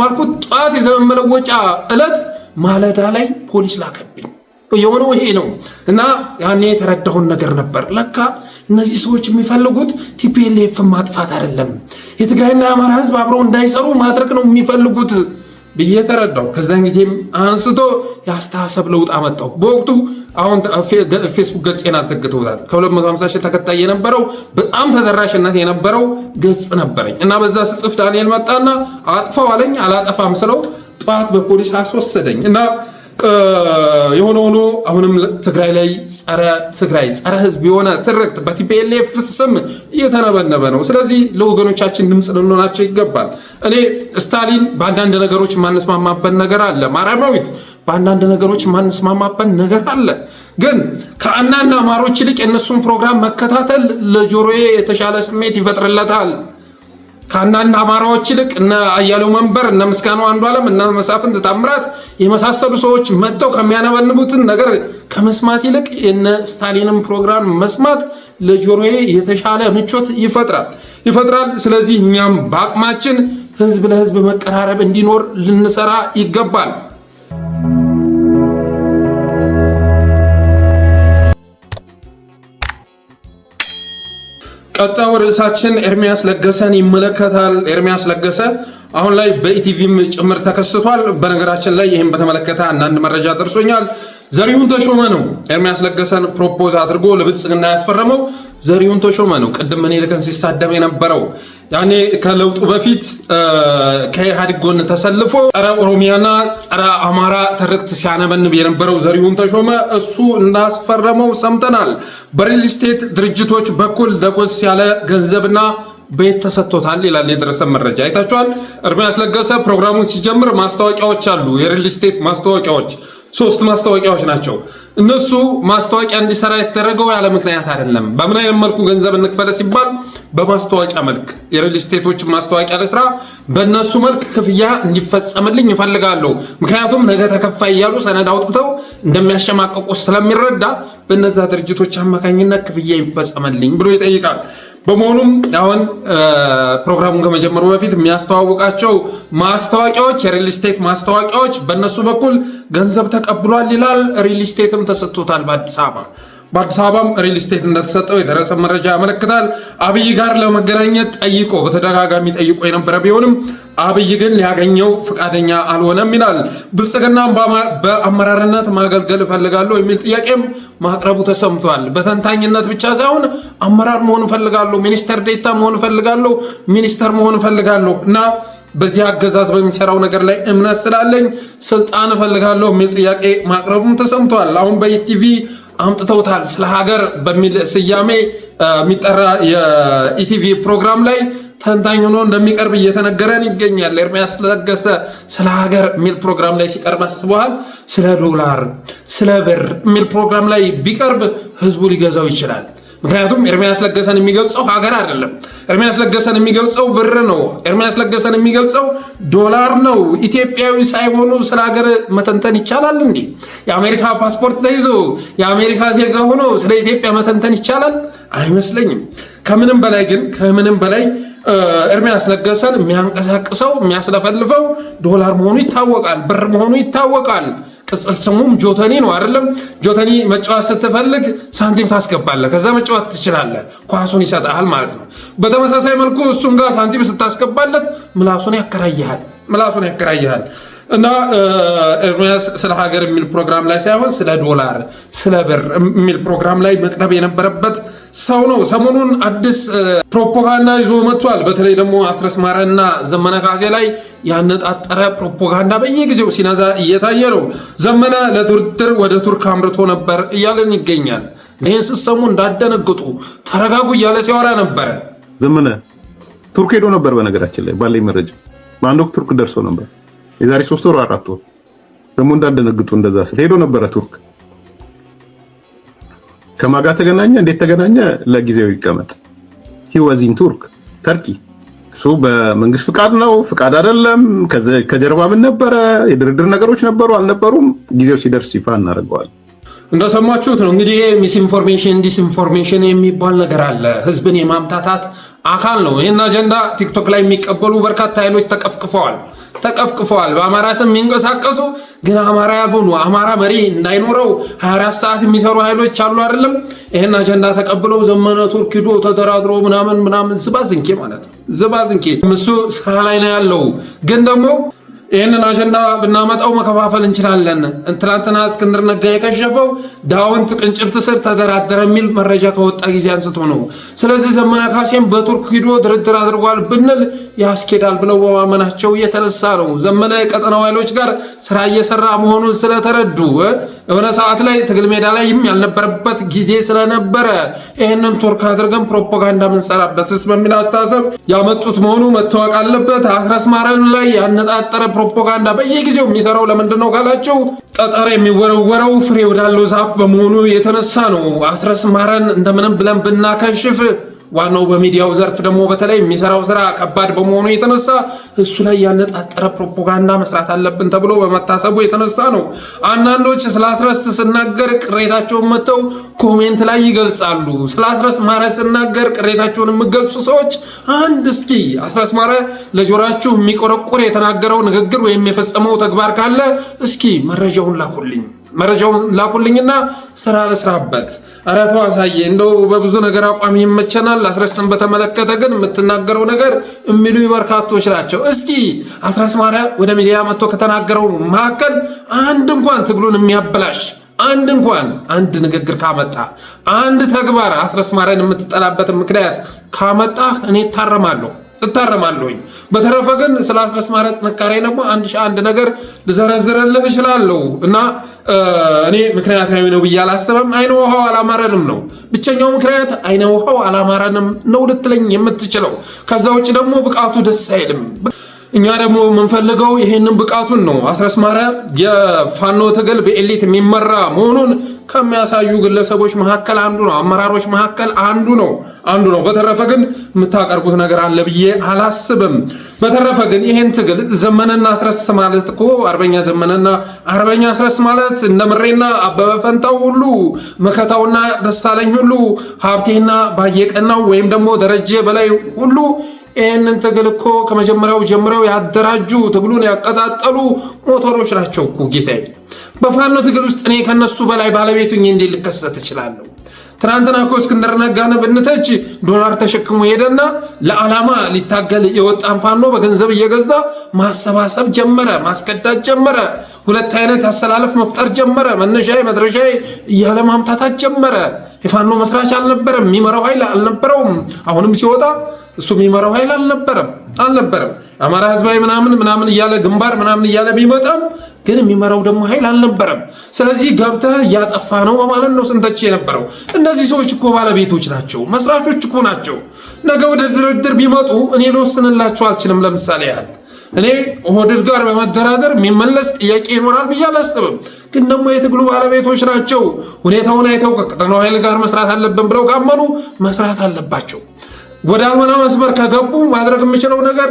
አልኩት። ጠዋት የዘመን መለወጫ ዕለት ማለዳ ላይ ፖሊስ ላከብኝ። የሆነው ይሄ ነው። እና ያኔ የተረዳሁን ነገር ነበር። ለካ እነዚህ ሰዎች የሚፈልጉት ቲፒኤልኤፍ ማጥፋት አይደለም፣ የትግራይና የአማራ ህዝብ አብረው እንዳይሰሩ ማድረግ ነው የሚፈልጉት ብዬ ተረዳሁ። ከዛን ጊዜም አንስቶ የአስተሳሰብ ለውጥ አመጣሁ። በወቅቱ አሁን ፌስቡክ ገጽን አዘግተውታል። ከ250 ሺህ ተከታይ የነበረው በጣም ተደራሽነት የነበረው ገጽ ነበረኝ እና በዛ ስጽፍ ዳንኤል መጣና አጥፋው አለኝ። አላጠፋም ስለው ጠዋት በፖሊስ አስወሰደኝ እና የሆነ ሆኖ አሁንም ትግራይ ላይ ጸረ ህዝብ የሆነ ትርክት በቲፒኤልኤፍ ስም እየተነበነበ ነው። ስለዚህ ለወገኖቻችን ድምፅ ልንሆናቸው ይገባል። እኔ ስታሊን በአንዳንድ ነገሮች የማንስማማበት ነገር አለ። ማርያማዊት በአንዳንድ ነገሮች የማንስማማበት ነገር አለ። ግን ከአንዳንድ አማሮች ይልቅ የእነሱን ፕሮግራም መከታተል ለጆሮዬ የተሻለ ስሜት ይፈጥርለታል። ከአንዳንድ አማራዎች ይልቅ እነ አያሌው መንበር፣ እነ ምስጋናው አንዱዓለም፣ እነ መሳፍንት ታምራት የመሳሰሉ ሰዎች መጥተው ከሚያነበንቡትን ነገር ከመስማት ይልቅ የነ ስታሊንን ፕሮግራም መስማት ለጆሮዬ የተሻለ ምቾት ይፈጥራል። ስለዚህ እኛም በአቅማችን ህዝብ ለህዝብ መቀራረብ እንዲኖር ልንሰራ ይገባል። ቀጣዩ ርዕሳችን ኤርሚያስ ለገሰን ይመለከታል። ኤርሚያስ ለገሰ አሁን ላይ በኢቲቪም ጭምር ተከስቷል። በነገራችን ላይ ይህም በተመለከተ አንዳንድ መረጃ ደርሶኛል። ዘሪሁን ተሾመ ነው ኤርሚያስ ለገሰን ፕሮፖዝ አድርጎ ለብልጽግና ያስፈረመው። ዘሪሁን ተሾመ ነው ቅድም እኔ ልከን ሲሳደብ የነበረው። ያኔ ከለውጡ በፊት ከኢህአዴግ ጎን ተሰልፎ ጸረ ኦሮሚያና ጸረ አማራ ትርክት ሲያነበንብ የነበረው ዘሪሁን ተሾመ እሱ እንዳስፈረመው ሰምተናል። በሪል ስቴት ድርጅቶች በኩል ደጎስ ያለ ገንዘብና ቤት ተሰጥቶታል ይላል የደረሰ መረጃ። አይታችኋል። ኤርሚያስ ለገሰ ፕሮግራሙን ሲጀምር ማስታወቂያዎች አሉ፣ የሪል ስቴት ማስታወቂያዎች 3 ማስታወቂያዎች ናቸው። እነሱ ማስታወቂያ እንዲሰራ የተደረገው ያለ ምክንያት አይደለም። በምን አይነት መልኩ ገንዘብ እንክፈለ ሲባል በማስታወቂያ መልክ የሪል ስቴቶች ማስታወቂያ ለስራ በእነሱ መልክ ክፍያ እንዲፈጸምልኝ ይፈልጋለሁ። ምክንያቱም ነገ ተከፋይ እያሉ ሰነድ አውጥተው እንደሚያሸማቀቁ ስለሚረዳ በእነዛ ድርጅቶች አማካኝነት ክፍያ ይፈጸምልኝ ብሎ ይጠይቃል። በመሆኑም አሁን ፕሮግራሙን ከመጀመሩ በፊት የሚያስተዋውቃቸው ማስታወቂያዎች የሪል ስቴት ማስታወቂያዎች በእነሱ በኩል ገንዘብ ተቀብሏል ይላል። ሪል ስቴትም ተሰጥቶታል በአዲስ አበባ። በአዲስ አበባም ሪል ስቴት እንደተሰጠው የደረሰ መረጃ ያመለክታል። አብይ ጋር ለመገናኘት ጠይቆ በተደጋጋሚ ጠይቆ የነበረ ቢሆንም አብይ ግን ሊያገኘው ፈቃደኛ አልሆነም ይላል። ብልጽግናም በአመራርነት ማገልገል እፈልጋለሁ የሚል ጥያቄም ማቅረቡ ተሰምቷል። በተንታኝነት ብቻ ሳይሆን አመራር መሆን እፈልጋለሁ፣ ሚኒስተር ዴታ መሆን እፈልጋለሁ፣ ሚኒስተር መሆን እፈልጋለሁ እና በዚህ አገዛዝ በሚሰራው ነገር ላይ እምነት ስላለኝ ስልጣን እፈልጋለሁ የሚል ጥያቄ ማቅረቡም ተሰምቷል። አሁን በኢቲቪ አምጥተውታል። ስለ ሀገር በሚል ስያሜ የሚጠራ የኢቲቪ ፕሮግራም ላይ ተንታኝ ሆኖ እንደሚቀርብ እየተነገረን ይገኛል። ኤርሚያስ ለገሰ ስለ ሀገር የሚል ፕሮግራም ላይ ሲቀርብ አስበዋል። ስለ ዶላር፣ ስለ ብር የሚል ፕሮግራም ላይ ቢቀርብ ህዝቡ ሊገዛው ይችላል። ምክንያቱም ኤርሚያስ ለገሰን የሚገልጸው ሀገር አይደለም። ኤርሚያስ ለገሰን የሚገልጸው ብር ነው። ኤርሚያስ ለገሰን የሚገልጸው ዶላር ነው። ኢትዮጵያዊ ሳይሆኑ ስለ ሀገር መተንተን ይቻላል እንዴ? የአሜሪካ ፓስፖርት ተይዞ የአሜሪካ ዜጋ ሆኖ ስለ ኢትዮጵያ መተንተን ይቻላል? አይመስለኝም። ከምንም በላይ ኤርሚያስ ለገሰን የሚያንቀሳቅሰው የሚያስለፈልፈው ዶላር መሆኑ ይታወቃል፣ ብር መሆኑ ይታወቃል። ቅጽል ስሙም ጆተኒ ነው አይደለም? ጆተኒ መጫወት ስትፈልግ ሳንቲም ታስገባለህ፣ ከዛ መጫወት ትችላለህ፣ ኳሱን ይሰጣል ማለት ነው። በተመሳሳይ መልኩ እሱም ጋር ሳንቲም ስታስገባለት ምላሱን ያከራይሃል። እና ኤርሚያስ ስለ ሀገር የሚል ፕሮግራም ላይ ሳይሆን ስለ ዶላር፣ ስለ ብር የሚል ፕሮግራም ላይ መቅረብ የነበረበት ሰው ነው። ሰሞኑን አዲስ ፕሮፓጋንዳ ይዞ መጥቷል። በተለይ ደግሞ አስረስ ማረና ዘመነ ካሴ ላይ ያነጣጠረ ፕሮፓጋንዳ በየጊዜው ሲነዛ እየታየ ነው። ዘመነ ለድርድር ወደ ቱርክ አምርቶ ነበር እያለን ይገኛል። ይህን ስትሰሙ እንዳደነግጡ ተረጋጉ እያለ ሲያወራ ነበረ። ዘመነ ቱርክ ሄዶ ነበር። በነገራችን ላይ ባለኝ መረጃ በአንድ ወቅት ቱርክ ደርሶ ነበር። የዛሬ 3 ወር 4 ወር ደግሞ እንዳደነግጡ እንደዛ ስለ ሄዶ ነበረ ቱርክ። ከማጋ ተገናኘ። እንዴት ተገናኘ? ለጊዜው ይቀመጥ። ሂወዚን ቱርክ ተርኪ እሱ በመንግስት ፍቃድ ነው ፍቃድ አይደለም። ከጀርባ ምን ነበረ? የድርድር ነገሮች ነበሩ አልነበሩም? ጊዜው ሲደርስ ይፋ እናደርገዋለን። እንደሰማችሁት ነው እንግዲህ ሚስኢንፎርሜሽን ዲስኢንፎርሜሽን የሚባል ነገር አለ። ህዝብን የማምታታት አካል ነው። ይህን አጀንዳ ቲክቶክ ላይ የሚቀበሉ በርካታ ኃይሎች ተቀፍቅፈዋል። በአማራ ስም የሚንቀሳቀሱ ግን አማራ ያልሆኑ አማራ መሪ እንዳይኖረው 24 ሰዓት የሚሰሩ ኃይሎች አሉ አይደለም? ይህን አጀንዳ ተቀብለው ዘመነ ቱርክ ሂዶ ተደራድሮ ምናምን ዝባዝንኬ ማለት ነው። ዝባዝንኬ እሱ ስራ ላይ ነው ያለው። ግን ደግሞ ይህንን አጀንዳ ብናመጣው መከፋፈል እንችላለን። ትናንትና እስክንድር ነጋ የከሸፈው ዳውንት ቅንጭብት ስር ተደራደረ የሚል መረጃ ከወጣ ጊዜ አንስቶ ነው። ስለዚህ ዘመነ ካሴም በቱርክ ሂዶ ድርድር አድርጓል ብንል ያስኬዳል ብለው በማመናቸው እየተነሳ ነው። ዘመነ የቀጠናው ኃይሎች ጋር ስራ እየሰራ መሆኑን ስለተረዱ የሆነ ሰዓት ላይ ትግል ሜዳ ላይም ያልነበረበት ጊዜ ስለነበረ ይህንን ቱርክ አድርገን ፕሮፓጋንዳ ምንሰራበትስ በሚል አስተሳሰብ ያመጡት መሆኑ መታወቅ አለበት። አስረስ ማረን ላይ ያነጣጠረ ፕሮፓጋንዳ በየጊዜው የሚሰራው ለምንድን ነው ካላችሁ ጠጠር የሚወረወረው ፍሬ ወዳለው ዛፍ በመሆኑ የተነሳ ነው። አስረስ ማረን እንደምንም ብለን ብናከሽፍ ዋናው በሚዲያው ዘርፍ ደግሞ በተለይ የሚሰራው ስራ ከባድ በመሆኑ የተነሳ እሱ ላይ ያነጣጠረ ፕሮፓጋንዳ መስራት አለብን ተብሎ በመታሰቡ የተነሳ ነው። አንዳንዶች ስለ አስረስ ስናገር ቅሬታቸውን መተው ኮሜንት ላይ ይገልጻሉ። ስለ አስረስ ማረ ስናገር ቅሬታቸውን የሚገልጹ ሰዎች አንድ እስኪ አስረስ ማረ ለጆሮአችሁ የሚቆረቁር የተናገረው ንግግር ወይም የፈጸመው ተግባር ካለ እስኪ መረጃውን ላኩልኝና ስራ ልስራበት። ኧረ ተው አሳየ። እንደው በብዙ ነገር አቋም ይመቸናል። አስረስን በተመለከተ ግን የምትናገረው ነገር የሚሉ በርካቶች ናቸው። እስኪ አስረስ ማረ ወደ ሚዲያ መጥቶ ከተናገረው መካከል አንድ እንኳን ትግሉን የሚያበላሽ አንድ ንግግር ካመጣ አንድ ተግባር አስረስ ማረን የምትጠላበትን ምክንያት ካመጣ እኔ እታረማለሁኝ። በተረፈ ግን ስለ አስረስ ማረ ጥንካሬ ደግሞ አንድ ነገር ልዘረዝርልህ እችላለሁ እና እኔ ምክንያታዊ ነው ብዬ አላስብም። አይነ ውሃው አላማረንም ነው ብቸኛው ምክንያት። አይነ ውሃው አላማረንም ነው ልትለኝ የምትችለው። ከዛ ውጭ ደግሞ ብቃቱ ደስ አይልም። እኛ ደግሞ የምንፈልገው ይሄንን ብቃቱን ነው። አስረስ ማረ የፋኖ ትግል በኤሊት የሚመራ መሆኑን ከሚያሳዩ ግለሰቦች መካከል አንዱ ነው። አመራሮች መካከል አንዱ ነው። በተረፈ ግን የምታቀርቡት ነገር አለ ብዬ አላስብም። በተረፈ ግን ይሄን ትግል ዘመነና አስረስ ማለት እኮ አርበኛ ዘመነና አርበኛ አስረስ ማለት እነ ምሬና አበበ ፈንታው ሁሉ መከታውና ደሳለኝ ሁሉ ሀብቴና ባየቀናው ወይም ደግሞ ደረጀ በላይ ሁሉ ይህንን ትግል እኮ ከመጀመሪያው ጀምረው ያደራጁ ትግሉን ያቀጣጠሉ ሞተሮች ናቸው እኮ ጌታዬ። በፋኖ ትግል ውስጥ እኔ ከነሱ በላይ ባለቤቱኝ እንዴት ልከሰት እችላለሁ? ትናንትና እኮ እስክንድር ነጋን ብንተች ዶላር ተሸክሞ ሄደና ለዓላማ ሊታገል የወጣን ፋኖ በገንዘብ እየገዛ ማሰባሰብ ጀመረ፣ ማስከዳት ጀመረ። ሁለት አይነት አሰላለፍ መፍጠር ጀመረ። መነሻዬ መድረሻዬ እያለ ማምታታት ጀመረ። የፋኖ መስራች አልነበረም፣ የሚመራው ኃይል አልነበረውም። አሁንም ሲወጣ እሱ የሚመራው ኃይል አልነበረም። አማራ ህዝባዊ ምናምን እያለ ግንባር ምናምን እያለ ቢመጣም ግን የሚመራው ደግሞ ኃይል አልነበረም። ስለዚህ ገብተህ እያጠፋ ነው በማለት ነው ስንተች የነበረው። እነዚህ ሰዎች እኮ ባለቤቶች ናቸው፣ መስራቾች እኮ ናቸው። ነገ ወደ ድርድር ቢመጡ እኔ ልወስንላቸው አልችልም። ለምሳሌ ያህል እኔ ኦህዴድ ጋር በመደራደር የሚመለስ ጥያቄ ይኖራል ብዬ አላስብም። ግን ደግሞ የትግሉ ባለቤቶች ናቸው። ሁኔታውን አይተው ከቀጠናው ኃይል ጋር መስራት አለብን ብለው ካመኑ መስራት አለባቸው። ወደ አልሆነ መስመር ከገቡ ማድረግ የምችለው ነገር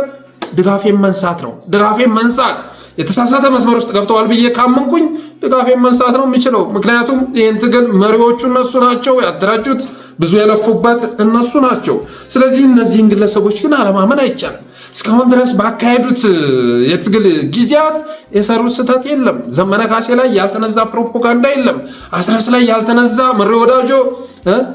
ድጋፌን መንሳት ነው። ድጋፌን መንሳት የተሳሳተ መስመር ውስጥ ገብተዋል ብዬ ካመንኩኝ ድጋፌን መንሳት ነው የምችለው። ምክንያቱም ይህን ትግል መሪዎቹ እነሱ ናቸው ያደራጁት፣ ብዙ የለፉበት እነሱ ናቸው። ስለዚህ እነዚህን ግለሰቦች ግን አለማመን አይቻልም። እስካሁን ድረስ ባካሄዱት የትግል ጊዜያት የሰሩት ስህተት የለም። ዘመነ ካሴ ላይ ያልተነዛ ፕሮፓጋንዳ የለም። አስረስ ላይ ያልተነዛ መሪ ወዳጆ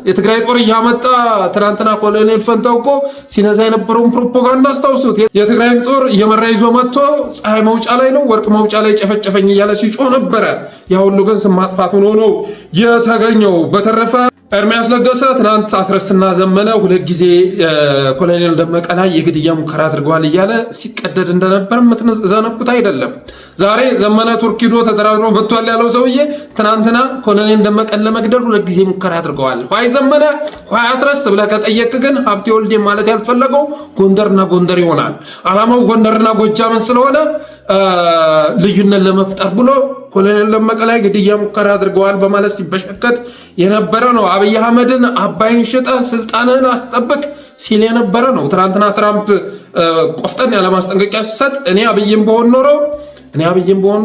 የትግራይ ጦር እያመጣ ትናንትና ኮሎኔል ፈንታው እኮ ሲነዛ የነበረውን ፕሮፓጋንዳ አስታውሱት። የትግራይን ጦር እየመራ ይዞ መጥቶ ፀሐይ መውጫ ላይ ነው ወርቅ መውጫ ላይ ጨፈጨፈኝ እያለ ሲጮህ ነበረ። ያ ሁሉ ግን ስም ማጥፋት ሆኖ ነው የተገኘው። በተረፈ ኤርሚያስ ለገሰ ትናንት አስረስና ዘመነ ሁለት ጊዜ ኮሎኔል ደመቀ ላይ የግድያ ሙከራ አድርገዋል እያለ ሲቀደድ እንደነበር የምትዘነጉት አይደለም። ዛሬ ዘመነ ቱርክ ሂዶ ተደራድሮ መጥቷል ያለው ሰውዬ ትናንትና ኮሎኔል ደመቀን ለመግደል ሁለት ጊዜ ሙከራ አድርገዋል። ኋይ ዘመነ ኋይ አስረስ ብለህ ከጠየቅ ግን ሀብቴ ወልዴ ማለት ያልፈለገው ጎንደርና ጎንደር ይሆናል። ዓላማው ጎንደርና ጎጃምን ስለሆነ ልዩነት ለመፍጠር ብሎ ኮሎኔል ደመቀ ላይ ግድያ ሙከራ አድርገዋል በማለት ሲበሸከት የነበረ ነው። አብይ አህመድን አባይን ሽጠህ ስልጣንህን አስጠብቅ ሲል የነበረ ነው። ትናንትና ትራምፕ ቆፍጠን ያለ ማስጠንቀቂያ ሲሰጥ እኔ አብይም በሆን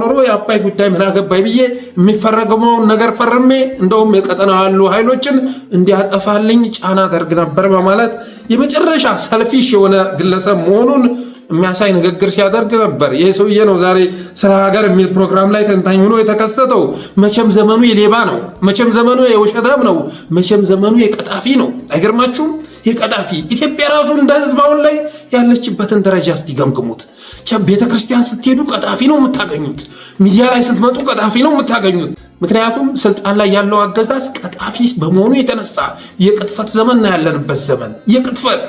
ኖሮ የአባይ ጉዳይ ምን አገባኝ ብዬ የሚፈረገመውን ነገር ፈርሜ እንደውም የቀጠና ያሉ ኃይሎችን እንዲያጠፋልኝ ጫና አደርግ ነበር በማለት የመጨረሻ ሰልፊሽ የሆነ ግለሰብ መሆኑን የሚያሳይ ንግግር ሲያደርግ ነበር። ይህ ሰውዬ ነው ዛሬ ስለ ሀገር የሚል ፕሮግራም ላይ ተንታኝ ሆኖ የተከሰተው። መቼም ዘመኑ የሌባ ነው፣ መቼም ዘመኑ የውሸታም ነው፣ መቼም ዘመኑ የቀጣፊ ነው። አይገርማችሁም? የቀጣፊ ኢትዮጵያ ራሱ እንደ ህዝብ አሁን ላይ ያለችበትን ደረጃ እስቲገምግሙት። ቤተክርስቲያን ስትሄዱ ቀጣፊ ነው የምታገኙት። ሚዲያ ላይ ስትመጡ ቀጣፊ ነው የምታገኙት። ምክንያቱም ስልጣን ላይ ያለው አገዛዝ ቀጣፊ በመሆኑ የተነሳ የቅጥፈት ዘመን ነው ያለንበት ዘመን የቅጥፈት።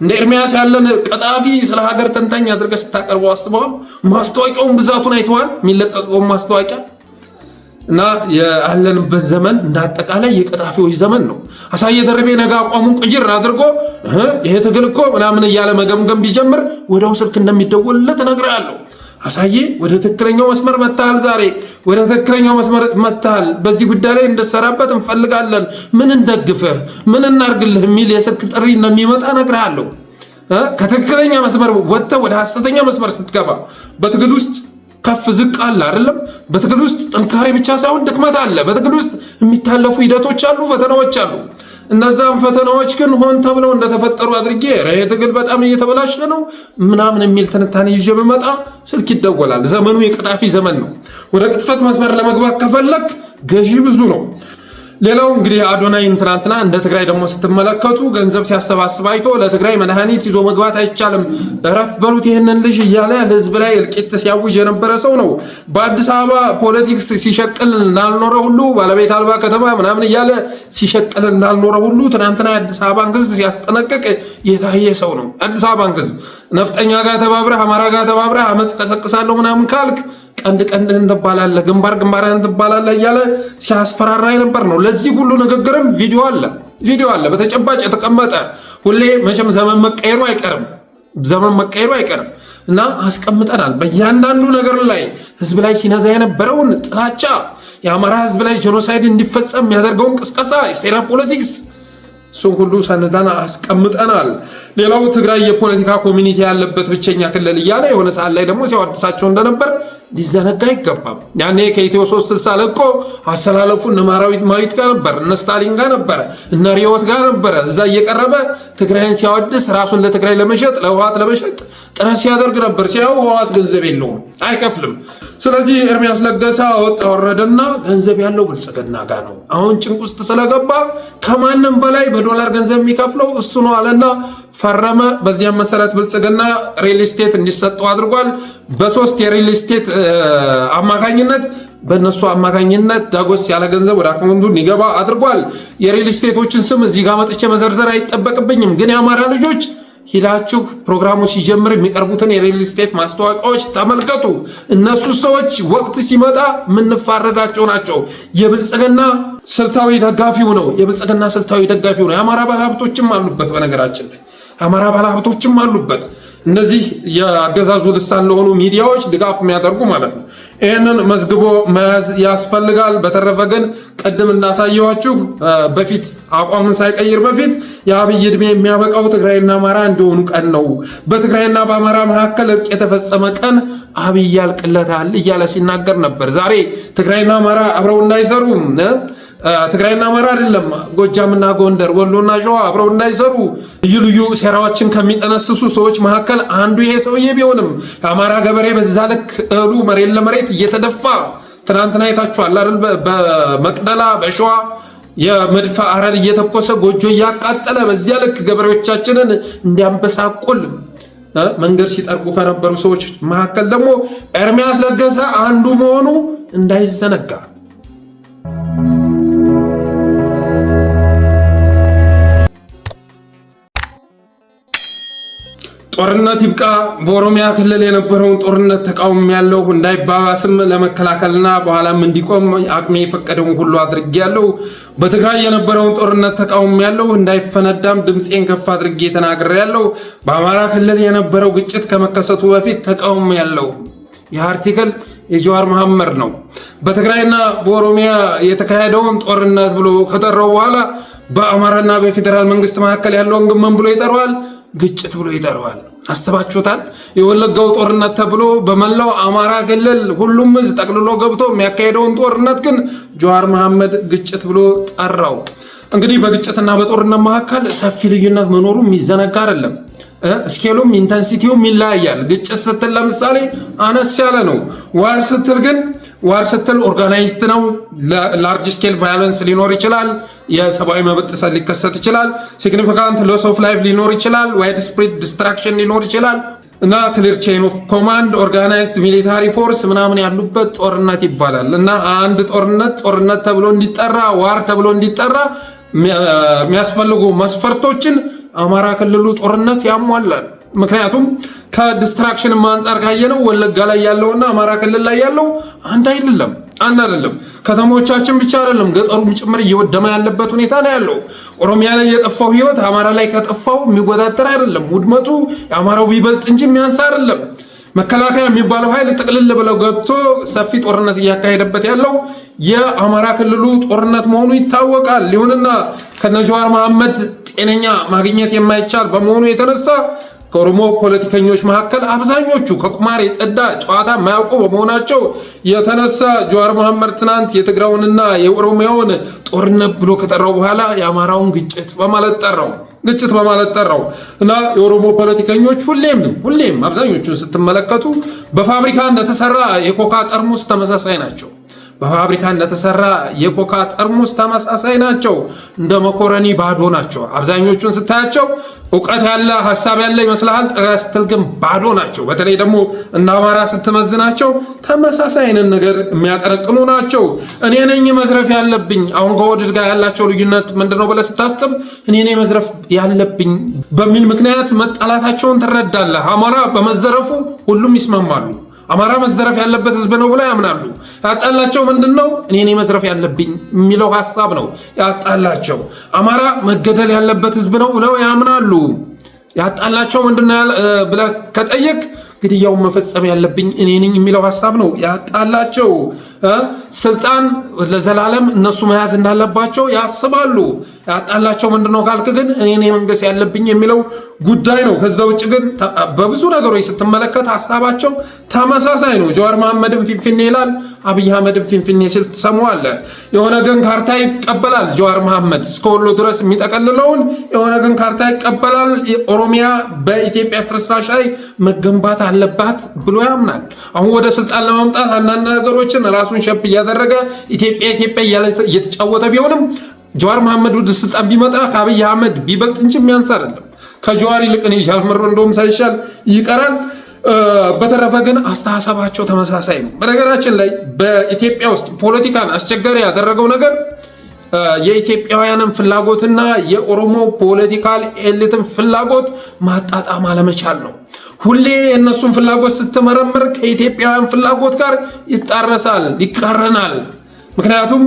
እንደ ኤርሚያስ ያለን ቀጣፊ ስለ ሀገር ተንታኝ አድርገህ ስታቀርበው አስበዋል? ማስታወቂያውን ብዛቱን አይተዋል? የሚለቀቀውን ማስታወቂያ እና ያለንበት ዘመን እንዳጠቃላይ የቀጣፊዎች ዘመን ነው። አሳየ ደርቤ ነገ አቋሙን ቅይር አድርጎ ይሄ ትግል እኮ ምናምን እያለ መገምገም ቢጀምር ወዲያው ስልክ እንደሚደወልለት እነግርሃለሁ። አሳየ ወደ ትክክለኛው መስመር መታል፣ ዛሬ ወደ ትክክለኛው መስመር መታል። በዚህ ጉዳይ ላይ እንድትሰራበት እንፈልጋለን፣ ምን እንደግፍህ፣ ምን እናርግልህ የሚል የስልክ ጥሪ እንደሚመጣ እነግርሃለሁ። ከትክክለኛ መስመር ወጥተህ ወደ ሐሰተኛ መስመር ስትገባ በትግል ውስጥ ከፍ ዝቅ አለ አይደለም። በትግል ውስጥ ጥንካሬ ብቻ ሳይሆን ድክመት አለ። በትግል ውስጥ የሚታለፉ ሂደቶች አሉ፣ ፈተናዎች አሉ። እነዛም ፈተናዎች ግን ሆን ተብለው እንደተፈጠሩ አድርጌ ትግል በጣም እየተበላሸ ነው ምናምን የሚል ትንታኔ ይዤ ብመጣ ስልክ ይደወላል። ዘመኑ የቀጣፊ ዘመን ነው። ወደ ቅጥፈት መስመር ለመግባት ከፈለክ ገዢ ብዙ ነው። ሌላው እንግዲህ አዶናይን ትናንትና እንደ ትግራይ ደግሞ ስትመለከቱ ገንዘብ ሲያሰባስብ አይቶ ለትግራይ መድኃኒት ይዞ መግባት አይቻልም እረፍ በሉት ይህንን ልጅ እያለ ህዝብ ላይ እልቂት ሲያውጅ የነበረ ሰው ነው። በአዲስ አበባ ፖለቲክስ ሲሸቅል እንዳልኖረ ሁሉ ባለቤት አልባ ከተማ ምናምን እያለ ሲሸቅል እንዳልኖረ ሁሉ ትናንትና የአዲስ አበባን ህዝብ ሲያስጠነቅቅ የታየ ሰው ነው። አዲስ አበባን ህዝብ ነፍጠኛ ጋር ተባብረህ አማራ ጋር ተባብረህ አመፅ ቀሰቅሳለሁ ምናምን ካልክ ቀንድህን ትባላለህ፣ ግንባርህን ትባላለህ እያለ ሲያስፈራራ የነበር ነው። ለዚህ ሁሉ ንግግርም ቪዲዮ አለ በተጨባጭ የተቀመጠ። ሁሌ መቼም ዘመን መቀየሩ አይቀርም እና አስቀምጠናል። በእያንዳንዱ ነገር ላይ ህዝብ ላይ ሲነዛ የነበረውን ጥላቻ፣ የአማራ ህዝብ ላይ ጄኖሳይድ እንዲፈጸም የሚያደርገውን ቅስቀሳ፣ የሴራ ፖለቲክስ እሱን ሁሉ ሰንዳና አስቀምጠናል። ሌላው ትግራይ የፖለቲካ ኮሚኒቲ ያለበት ብቸኛ ክልል እያለ የሆነ ሰዓት ላይ ደግሞ ሲያወድሳቸው እንደነበር ሊዘነጋ አይገባም። ያኔ ከኢትዮ 360 ለቆ አሰላለፉ እነ ማዊት ጋር ነበር፣ እነ ስታሊን ጋር ነበረ፣ እነ ሪዮት ጋር ነበረ። እዛ እየቀረበ ትግራይን ሲያወድስ ራሱን ለትግራይ ለመሸጥ ለህወሓት ለመሸጥ ጥረት ሲያደርግ ነበር። ሲያው ህወሓት ገንዘብ የለውም አይከፍልም። ስለዚህ ኤርሚያስ ለገሰ ወጣ ወረደና ገንዘብ ያለው ብልጽግና ጋር ነው። አሁን ጭንቅ ውስጥ ስለገባ ከማንም በላይ በዶላር ገንዘብ የሚከፍለው እሱ ነው አለና ፈረመ። በዚያም መሰረት ብልጽግና ሪል ስቴት እንዲሰጠው አድርጓል። በሶስት የሪል ስቴት አማካኝነት በእነሱ አማካኝነት ዳጎስ ያለ ገንዘብ ወደ አካውንቱ እንዲገባ አድርጓል። የሪል ስቴቶችን ስም እዚህ ጋር መጥቼ መዘርዘር አይጠበቅብኝም። ግን የአማራ ልጆች ሂዳችሁ ፕሮግራሙ ሲጀምር የሚቀርቡትን የሪል ስቴት ማስታወቂያዎች ተመልከቱ። እነሱ ሰዎች ወቅት ሲመጣ የምንፋረዳቸው ናቸው። የብልጽግና ስልታዊ ደጋፊው ነው። የብልጽግና ስልታዊ ደጋፊው ነው። የአማራ ባለሀብቶችም አሉበት። በነገራችን ላይ የአማራ ባለሀብቶችም አሉበት። እነዚህ የአገዛዙ ልሳን ለሆኑ ሚዲያዎች ድጋፍ የሚያደርጉ ማለት ነው። ይህንን መዝግቦ መያዝ ያስፈልጋል። በተረፈ ግን ቅድም እንዳሳየኋችሁ በፊት አቋምን ሳይቀይር በፊት የአብይ ዕድሜ የሚያበቃው ትግራይና አማራ እንዲሆኑ ቀን ነው፣ በትግራይና በአማራ መካከል እርቅ የተፈጸመ ቀን አብይ ያልቅለታል እያለ ሲናገር ነበር። ዛሬ ትግራይና አማራ አብረው እንዳይሰሩ ትግራይና አማራ አይደለም ጎጃምና ጎንደር ወሎና ሸዋ አብረው እንዳይሰሩ ልዩ ልዩ ሴራዎችን ከሚጠነስሱ ሰዎች መካከል አንዱ ይሄ ሰውዬ ቢሆንም የአማራ ገበሬ በዛ ልክ እህሉ መሬት ለመሬት እየተደፋ ትናንትና አይታችኋል አይደል? በመቅደላ በሸዋ የመድፍ አረር እየተኮሰ ጎጆ እያቃጠለ በዚያ ልክ ገበሬዎቻችንን እንዲያንበሳቁል መንገድ ሲጠርቁ ከነበሩ ሰዎች መካከል ደግሞ ኤርሚያስ ለገሰ አንዱ መሆኑ እንዳይዘነጋ። ጦርነት ይብቃ። በኦሮሚያ ክልል የነበረውን ጦርነት ተቃውሞ ያለው እንዳይባባስም ለመከላከልና በኋላም እንዲቆም አቅሜ የፈቀደውን ሁሉ አድርጌያለሁ። በትግራይ የነበረውን ጦርነት ተቃውሞ ያለው እንዳይፈነዳም ድምፄን ከፍ አድርጌ ተናግሬያለሁ። በአማራ ክልል የነበረው ግጭት ከመከሰቱ በፊት ተቃውሞ ያለው ይህ አርቲክል የጀዋር መሐመድ ነው። በትግራይና በኦሮሚያ የተካሄደውን ጦርነት ብሎ ከጠራው በኋላ በአማራና በፌዴራል መንግስት መካከል ያለውን ግን ምን ብሎ ይጠራዋል? ግጭት ብሎ ይጠራዋል። አስባችሁታል? የወለጋው ጦርነት ተብሎ በመላው አማራ ክልል ሁሉም ህዝብ ጠቅልሎ ገብቶ የሚያካሄደውን ጦርነት ግን ጀዋር መሐመድ ግጭት ብሎ ጠራው። እንግዲህ በግጭትና በጦርነት መካከል ሰፊ ልዩነት መኖሩ የሚዘነጋ አይደለም። ስኬሉም ኢንተንሲቲውም ይለያያል። ግጭት ስትል ለምሳሌ አነስ ያለ ነው። ዋር ስትል ኦርጋናይዝድ ነው። ላርጅ ስኬል ቫዮለንስ ሊኖር ይችላል። የሰብአዊ መብት ጥሰት ሊከሰት ይችላል። ሲግኒፊካንት ሎስ ኦፍ ላይፍ ሊኖር ይችላል። ዋይድ ስፕሪድ ዲስትራክሽን ሊኖር ይችላል እና ክሊር ቼን ኦፍ ኮማንድ ኦርጋናይዝድ ሚሊታሪ ፎርስ ምናምን ያሉበት ጦርነት ይባላል። እና አንድ ጦርነት ተብሎ እንዲጠራ ዋር ተብሎ እንዲጠራ የሚያስፈልጉ መስፈርቶችን አማራ ክልሉ ጦርነት ያሟላል። ምክንያቱም ከዲስትራክሽን አንጻር ካየነው ወለጋ ላይ ያለውና አማራ ክልል ላይ ያለው አንድ አይደለም። ከተሞቻችን ብቻ አይደለም ገጠሩም ጭምር እየወደመ ያለበት ሁኔታ ላይ ያለው። ኦሮሚያ ላይ የጠፋው ህይወት አማራ ላይ ከጠፋው የሚወዳደር አይደለም። ውድመቱ የአማራው ቢበልጥ እንጂ የሚያንስ አይደለም። መከላከያ የሚባለው ኃይል ጥቅልል ብለው ገብቶ ሰፊ ጦርነት እያካሄደበት ያለው የአማራ ክልሉ ጦርነት መሆኑ ይታወቃል። ይሁንና ከነጀዋር መሐመድ ጤነኛ ማግኘት የማይቻል በመሆኑ የተነሳ ከኦሮሞ ፖለቲከኞች መካከል አብዛኞቹ ከቁማር የጸዳ ጨዋታ የማያውቁ በመሆናቸው የተነሳ ጀዋር መሐመድ ትናንት የትግራውንና የኦሮሚያውን ጦርነት ብሎ ከጠራው በኋላ የአማራውን ግጭት በማለት ጠራው እና የኦሮሞ ፖለቲከኞች ሁሌም አብዛኞቹን ስትመለከቱ በፋብሪካ እንደተሰራ የኮካ ጠርሙስ ተመሳሳይ ናቸው። እንደ መኮረኒ ባዶ ናቸው። አብዛኞቹን ስታያቸው እውቀት ያለ ሐሳብ ያለ ይመስልሃል፣ ጠጋ ስትል ግን ባዶ ናቸው። በተለይ ደግሞ እንደ አማራ ስትመዝናቸው ተመሳሳይ አይነት ነገር የሚያቀረቅኑ ናቸው። እኔ ነኝ መዝረፍ ያለብኝ። አሁን ከወድድ ጋር ያላቸው ልዩነት ምንድነው ብለህ ስታስብ እኔ ነኝ መዝረፍ ያለብኝ በሚል ምክንያት መጣላታቸውን ትረዳለህ። አማራ በመዘረፉ ሁሉም ይስማማሉ። አማራ መዘረፍ ያለበት ህዝብ ነው ብለው ያምናሉ። ያጣላቸው ምንድነው? እኔ ነኝ መዝረፍ ያለብኝ የሚለው ሐሳብ ነው ያጣላቸው። አማራ መገደል ያለበት ህዝብ ነው ብለው ያምናሉ። ያጣላቸው ምንድነው ብለህ ከጠየቅ ግድያውን መፈጸም ያለብኝ እኔ ነኝ የሚለው ሐሳብ ነው ያጣላቸው። ስልጣን ለዘላለም እነሱ መያዝ እንዳለባቸው ያስባሉ። ያጣላቸው ምንድነው ካልክ ግን እኔ መንገስ ያለብኝ የሚለው ጉዳይ ነው። ከዛ ውጭ ግን በብዙ ነገሮች ስትመለከት ሐሳባቸው ተመሳሳይ ነው። ጀዋር መሐመድን ፊንፊኔ ይላል፣ አብይ አህመድን ፊንፊኔ ሲል ትሰማዋለህ። የሆነ ግን ካርታ ይቀበላል። ጀዋር መሐመድ እስከ ወሎ ድረስ የሚጠቀልለውን የሆነ ግን ካርታ ይቀበላል። ኦሮሚያ በኢትዮጵያ ፍርስራሽ ላይ መገንባት አለባት ብሎ ያምናል። አሁን ወደ ስልጣን ለማምጣት አንዳንድ ነገሮችን ራሱን ሸፕ እያደረገ ኢትዮጵያ እየተጫወተ ቢሆንም ጀዋር መሐመድ ወደ ስልጣን ቢመጣ ከአብይ አህመድ ቢበልጥ እንጂ የሚያንስ አይደለም። ከጀዋር ይልቅ እኔ ጃልመሮ እንደውም ሳይሻል ይቀራል። በተረፈ ግን አስተሳሰባቸው ተመሳሳይ ነው። በነገራችን ላይ በኢትዮጵያ ውስጥ ፖለቲካን አስቸጋሪ ያደረገው ነገር የኢትዮጵያውያንን ፍላጎትና የኦሮሞ ፖለቲካል ኤሊትን ፍላጎት ማጣጣም አለመቻል ነው። ሁሌ የእነሱን ፍላጎት ስትመረምር ከኢትዮጵያውያን ፍላጎት ጋር ይጣረሳል፣ ይቃረናል። ምክንያቱም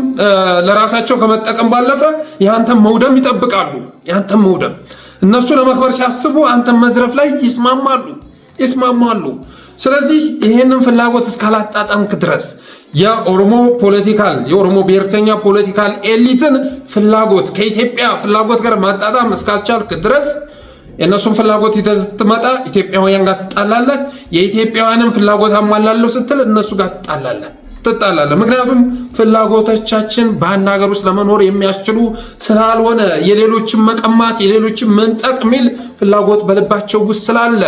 ለራሳቸው ከመጠቀም ባለፈ የአንተን መውደም ይጠብቃሉ። የአንተን መውደም እነሱ ለመክበር ሲያስቡ አንተን መዝረፍ ላይ ይስማማሉ። ስለዚህ ይህንን ፍላጎት እስካላጣጣምክ ድረስ የኦሮሞ ብሔርተኛ ፖለቲካል ኤሊትን ፍላጎት ከኢትዮጵያ ፍላጎት ጋር ማጣጣም እስካልቻልክ ድረስ የእነሱን ፍላጎት ይዘህ ስትመጣ ኢትዮጵያውያን ጋር ትጣላለህ። የኢትዮጵያውያንን ፍላጎት አሟላለሁ ስትል እነሱ ጋር ትጣላለህ። ምክንያቱም ፍላጎቶቻችን በአንድ ሀገር ውስጥ ለመኖር የሚያስችሉ ስላልሆነ የሌሎችን መቀማት የሌሎችን መንጠቅ የሚል ፍላጎት በልባቸው ውስጥ ስላለ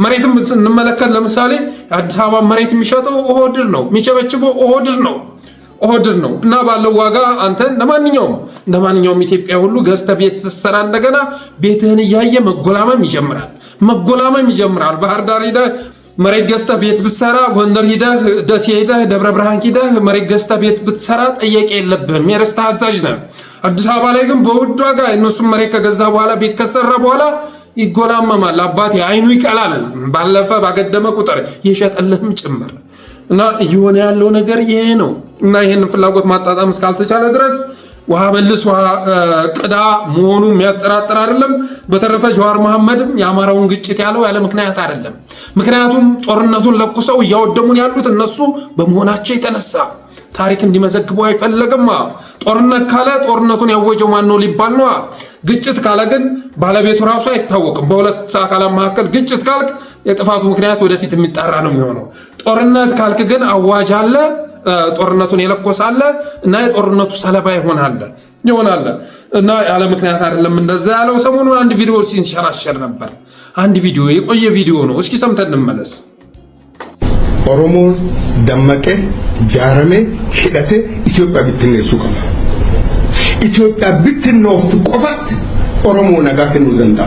መሬትም ስንመለከት ለምሳሌ የአዲስ አበባ መሬት የሚሸጠው ኦህዴድ ነው፣ የሚቸበችበው ኦህዴድ ነው እና ባለው ዋጋ አንተ እንደማንኛውም ኢትዮጵያ ሁሉ ገዝተህ ቤት ስትሰራ እንደገና ቤትህን እያየ መጎላመም ይጀምራል። ባህር ዳር ሄደህ መሬት ገዝተህ ቤት ብትሰራ፣ ጎንደር ሂደህ፣ ደሴ ሂደህ፣ ደብረ ብርሃን ሂደህ መሬት ገዝተህ ቤት ብትሰራ ጠየቄ የለብህም፣ የርስት አዛዥ ነህ። አዲስ አበባ ላይ ግን በውድ ዋጋ እነሱም መሬት ከገዛ በኋላ ቤት ከሰራ በኋላ ይጎላመማል። አባቴ አይኑ ይቀላል። ባለፈ ባገደመ ቁጥር የሸጠልህም ጭምር እና እየሆነ ያለው ነገር ይሄ ነው እና ይህንን ፍላጎት ማጣጣም እስካልተቻለ ድረስ ውሃ መልስ ውሃ ቅዳ መሆኑ የሚያጠራጥር አይደለም። በተረፈ ጀዋር መሐመድም የአማራውን ግጭት ያለው ያለ ምክንያት አይደለም። ምክንያቱም ጦርነቱን ለኩሰው እያወደሙን ያሉት እነሱ በመሆናቸው የተነሳ ታሪክ እንዲመዘግቡ አይፈለግማ። ጦርነት ካለ ጦርነቱን ያወጀው ማን ነው ሊባል ነዋ። ግጭት ካለ ግን ባለቤቱ ራሱ አይታወቅም። በሁለት አካላት መካከል ግጭት ካልክ የጥፋቱ ምክንያት ወደፊት የሚጣራ ነው የሚሆነው። ጦርነት ካልክ ግን አዋጅ አለ፣ ጦርነቱን የለኮሳለ እና የጦርነቱ ሰለባ ይሆናል እና ያለ ምክንያት አይደለም እንደዛ ያለው። ሰሞኑን አንድ ቪዲዮ ሲንሸራሸር ነበር። አንድ ቪዲዮ የቆየ ቪዲዮ ነው። እስኪ ሰምተን እንመለስ። ኦሮሞ ደመቀ ጃረሜ ሂደቴ ኢትዮጵያ ብትነሱ ቀባ ኢትዮጵያ ብትነውፍት ቆፈት ኦሮሞ ነጋከኑ ዘንዳ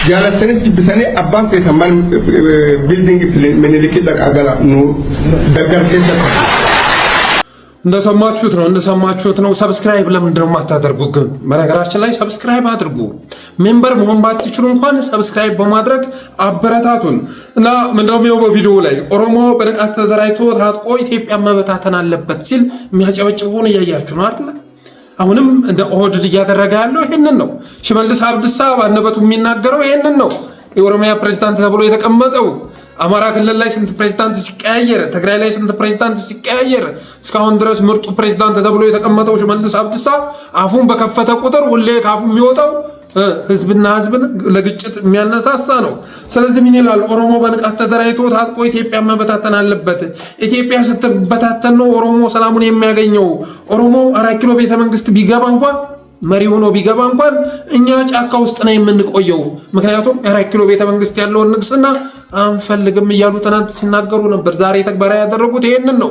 ጃለተኒስ ብትሰኔ አባን ተማን ቢልዲንግ ምኒልክ ተቃገላ ነው ደገር ከሰጠ እንደሰማችሁት ነው። ሰብስክራይብ ለምንድን ነው የማታደርጉ ግን? በነገራችን ላይ ሰብስክራይብ አድርጉ። ሜምበር መሆን ባትችሉ እንኳን ሰብስክራይብ በማድረግ አበረታቱን እና ምንድነው በቪዲዮ ላይ ኦሮሞ በንቃት ተደራጅቶ ታጥቆ ኢትዮጵያ መበታተን አለበት ሲል የሚያጨበጭቡን እያያችሁ ነው አይደል? አሁንም እንደ ኦህዴድ እያደረገ ያለው ይሄንን ነው። ሽመልስ አብዲሳ ባነበቱ የሚናገረው ይሄንን ነው። የኦሮሚያ ፕሬዝዳንት ተብሎ የተቀመጠው አማራ ክልል ላይ ስንት ፕሬዝዳንት ሲቀያየር፣ ትግራይ ላይ ስንት ፕሬዝዳንት ሲቀያየር እስካሁን ድረስ ምርጡ ፕሬዝዳንት ተብሎ የተቀመጠው ሽመልስ አብዲሳ አፉን በከፈተ ቁጥር ሁሌ ካፉ የሚወጣው ህዝብና ህዝብን ለግጭት የሚያነሳሳ ነው። ስለዚህ ምን ይላል? ኦሮሞ በንቃት ተደራጅቶ ታጥቆ ኢትዮጵያ መበታተን አለበት። ኢትዮጵያ ስትበታተን ነው ኦሮሞ ሰላሙን የሚያገኘው። ኦሮሞ 4 ኪሎ ቤተ መንግስት ቢገባ እንኳን መሪ ሆኖ ቢገባ እንኳን እኛ ጫካ ውስጥ ነው የምንቆየው። ምክንያቱም 4 ኪሎ ቤተ መንግስት ያለውን ንግስና አንፈልግም እያሉ ትናንት ሲናገሩ ነበር። ዛሬ ተግባራዊ ያደረጉት ይሄንን ነው።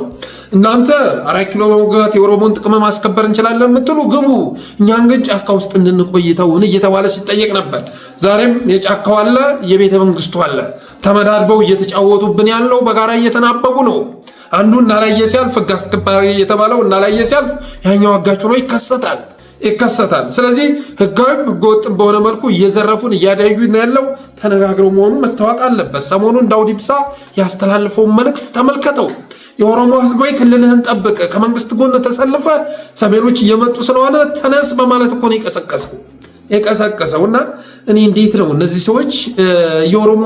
እናንተ 4 ኪሎ በመግባት የኦሮሞን ጥቅም ማስከበር እንችላለን የምትሉ ግቡ፣ እኛን ግን ጫካ ውስጥ እንድንቆይተውን እየተባለ ሲጠየቅ ነበር። ዛሬም የጫካው አለ፣ የቤተ መንግስቱ አለ። ተመዳድበው እየተጫወቱብን ያለው በጋራ እየተናበቡ ነው። አንዱ እናላየ ሲያልፍ ህግ አስከባሪ የተባለው እናላየ ሲያልፍ ያኛው አጋች ሆኖ ይከሰታል። ስለዚህ ህጋዊም ህገወጥም በሆነ መልኩ እየዘረፉን እያዳዩ ነው ያለው። ተነጋግረው መሆኑን መታወቅ አለበት። ሰሞኑን ዳውድ ኢብሳ ያስተላልፈውን መልእክት ተመልከተው። የኦሮሞ ህዝብ ወይ ክልልህን ጠብቅ፣ ከመንግስት ጎን ተሰልፈ፣ ሰሜኖች እየመጡ ስለሆነ ተነስ በማለት እኮ ነው የቀሰቀሰው። እና እኔ እንዴት ነው እነዚህ ሰዎች የኦሮሞ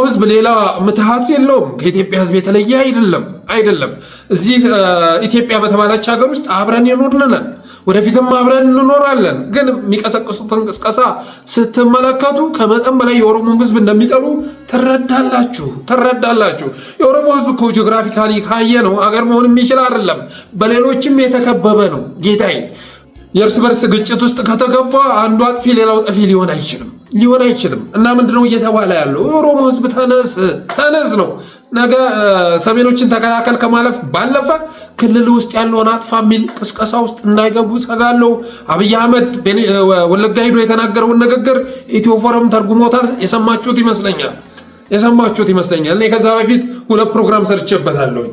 ህዝብ ሌላ ምትሃት የለውም፣ ከኢትዮጵያ ህዝብ የተለየ አይደለም። አይደለም። እዚህ ኢትዮጵያ በተባለች ሀገር ውስጥ አብረን የኖርነን ወደፊትም አብረን እንኖራለን። ግን የሚቀሰቅሱትን ቅስቀሳ ስትመለከቱ ከመጠን በላይ የኦሮሞ ህዝብ እንደሚጠሉ ትረዳላችሁ። የኦሮሞ ህዝብ እኮ ጂኦግራፊካሊ ካየ ነው አገር መሆን የሚችል አይደለም፣ በሌሎችም የተከበበ ነው። ጌታዬ የእርስ በርስ ግጭት ውስጥ ከተገባ አንዱ አጥፊ ሌላው ጠፊ ሊሆን አይችልም። እና ምንድነው እየተባለ ያለው? የኦሮሞ ህዝብ ተነስ ነው። ነገ ሰሜኖችን ተከላከል ከማለፍ ባለፈ ክልል ውስጥ ያለውን አጥፋ የሚል ቅስቀሳ ውስጥ እንዳይገቡ ሰጋለው። አብይ አህመድ ወለጋ ሄዶ የተናገረውን ንግግር ኢትዮ ፎረም ተርጉሞታል። የሰማችሁት ይመስለኛል። እኔ ከዛ በፊት 2 ፕሮግራም ሰርቼበታለሁ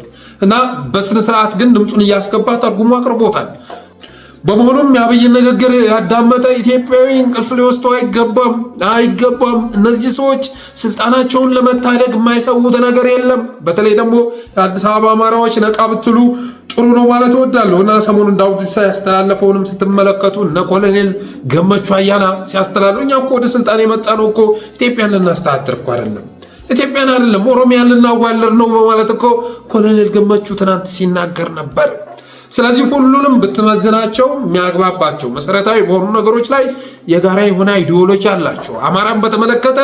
እና በስነ ስርዓት ግን ድምፁን እያስገባ ተርጉሞ አቅርቦታል። በመሆኑም የአብይን ንግግር ያዳመጠ ኢትዮጵያዊ እንቅልፍ ሊወስደው አይገባም። እነዚህ ሰዎች ስልጣናቸውን ለመታደግ የማይሰዉት ነገር የለም። በተለይ ደግሞ የአዲስ አበባ አማራዎች ነቃ ብትሉ ጥሩ ነው ማለት እወዳለሁ እና ሰሞኑን ዳውድ ኢብሳ ያስተላለፈውንም ስትመለከቱ እነ ኮሎኔል ገመቹ አያና ሲያስተላልፉ እኛ እኮ ወደ ስልጣን የመጣ ነው እኮ ኢትዮጵያን ልናስተዳድር እኮ አይደለም ኦሮሚያን ልናዋለር ነው በማለት እኮ ኮሎኔል ገመቹ ትናንት ሲናገር ነበር። ስለዚህ ሁሉንም ብትመዝናቸው የሚያግባባቸው መሰረታዊ በሆኑ ነገሮች ላይ የጋራ የሆነ አይዲዮሎጂ አላቸው። አማራን በተመለከተ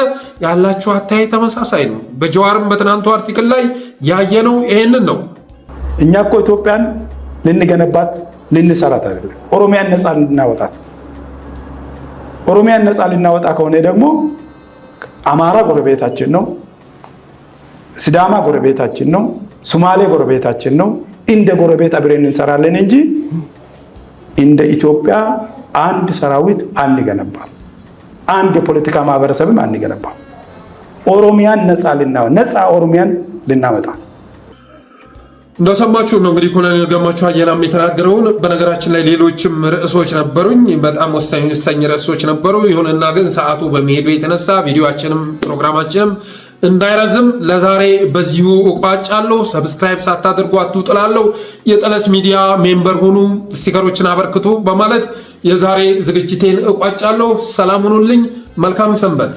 ያላቸው አታይ ተመሳሳይ ነው። በጀዋርም በትናንቱ አርቲክል ላይ ያየነው ይሄንን ነው። እኛ እኮ ኢትዮጵያን ልንገነባት ልንሰራት አይደለም፣ ኦሮሚያን ነፃ ልናወጣት። ኦሮሚያን ነፃ ልናወጣ ከሆነ ደግሞ አማራ ጎረቤታችን ነው፣ ሲዳማ ጎረቤታችን ነው፣ ሶማሌ ጎረቤታችን ነው። እንደ ጎረቤት አብረን እንሰራለን እንጂ እንደ ኢትዮጵያ አንድ ሰራዊት አንገነባም፣ አንድ የፖለቲካ ማህበረሰብም አንገነባም። ኦሮሚያን ነፃ ኦሮሚያን ልናወጣ እንደሰማችሁ ነው እንግዲህ ኮሎኔል ገመቹ አያናም የተናገረውን። በነገራችን ላይ ሌሎችም ርዕሶች ነበሩኝ፣ በጣም ወሳኝ ርዕሶች ነበሩ። ይሁንና ግን ሰዓቱ በመሄዱ የተነሳ ቪዲዮአችንም ፕሮግራማችንም እንዳይረዝም ለዛሬ በዚሁ እቋጫለሁ። ሰብስክራይብ ሳታደርጉ አትውጥላለሁ። የጠለስ ሚዲያ ሜምበር ሁኑ፣ ስቲከሮችን አበርክቱ በማለት የዛሬ ዝግጅቴን እቋጫለሁ። ሰላም ሁኑልኝ። መልካም ሰንበት።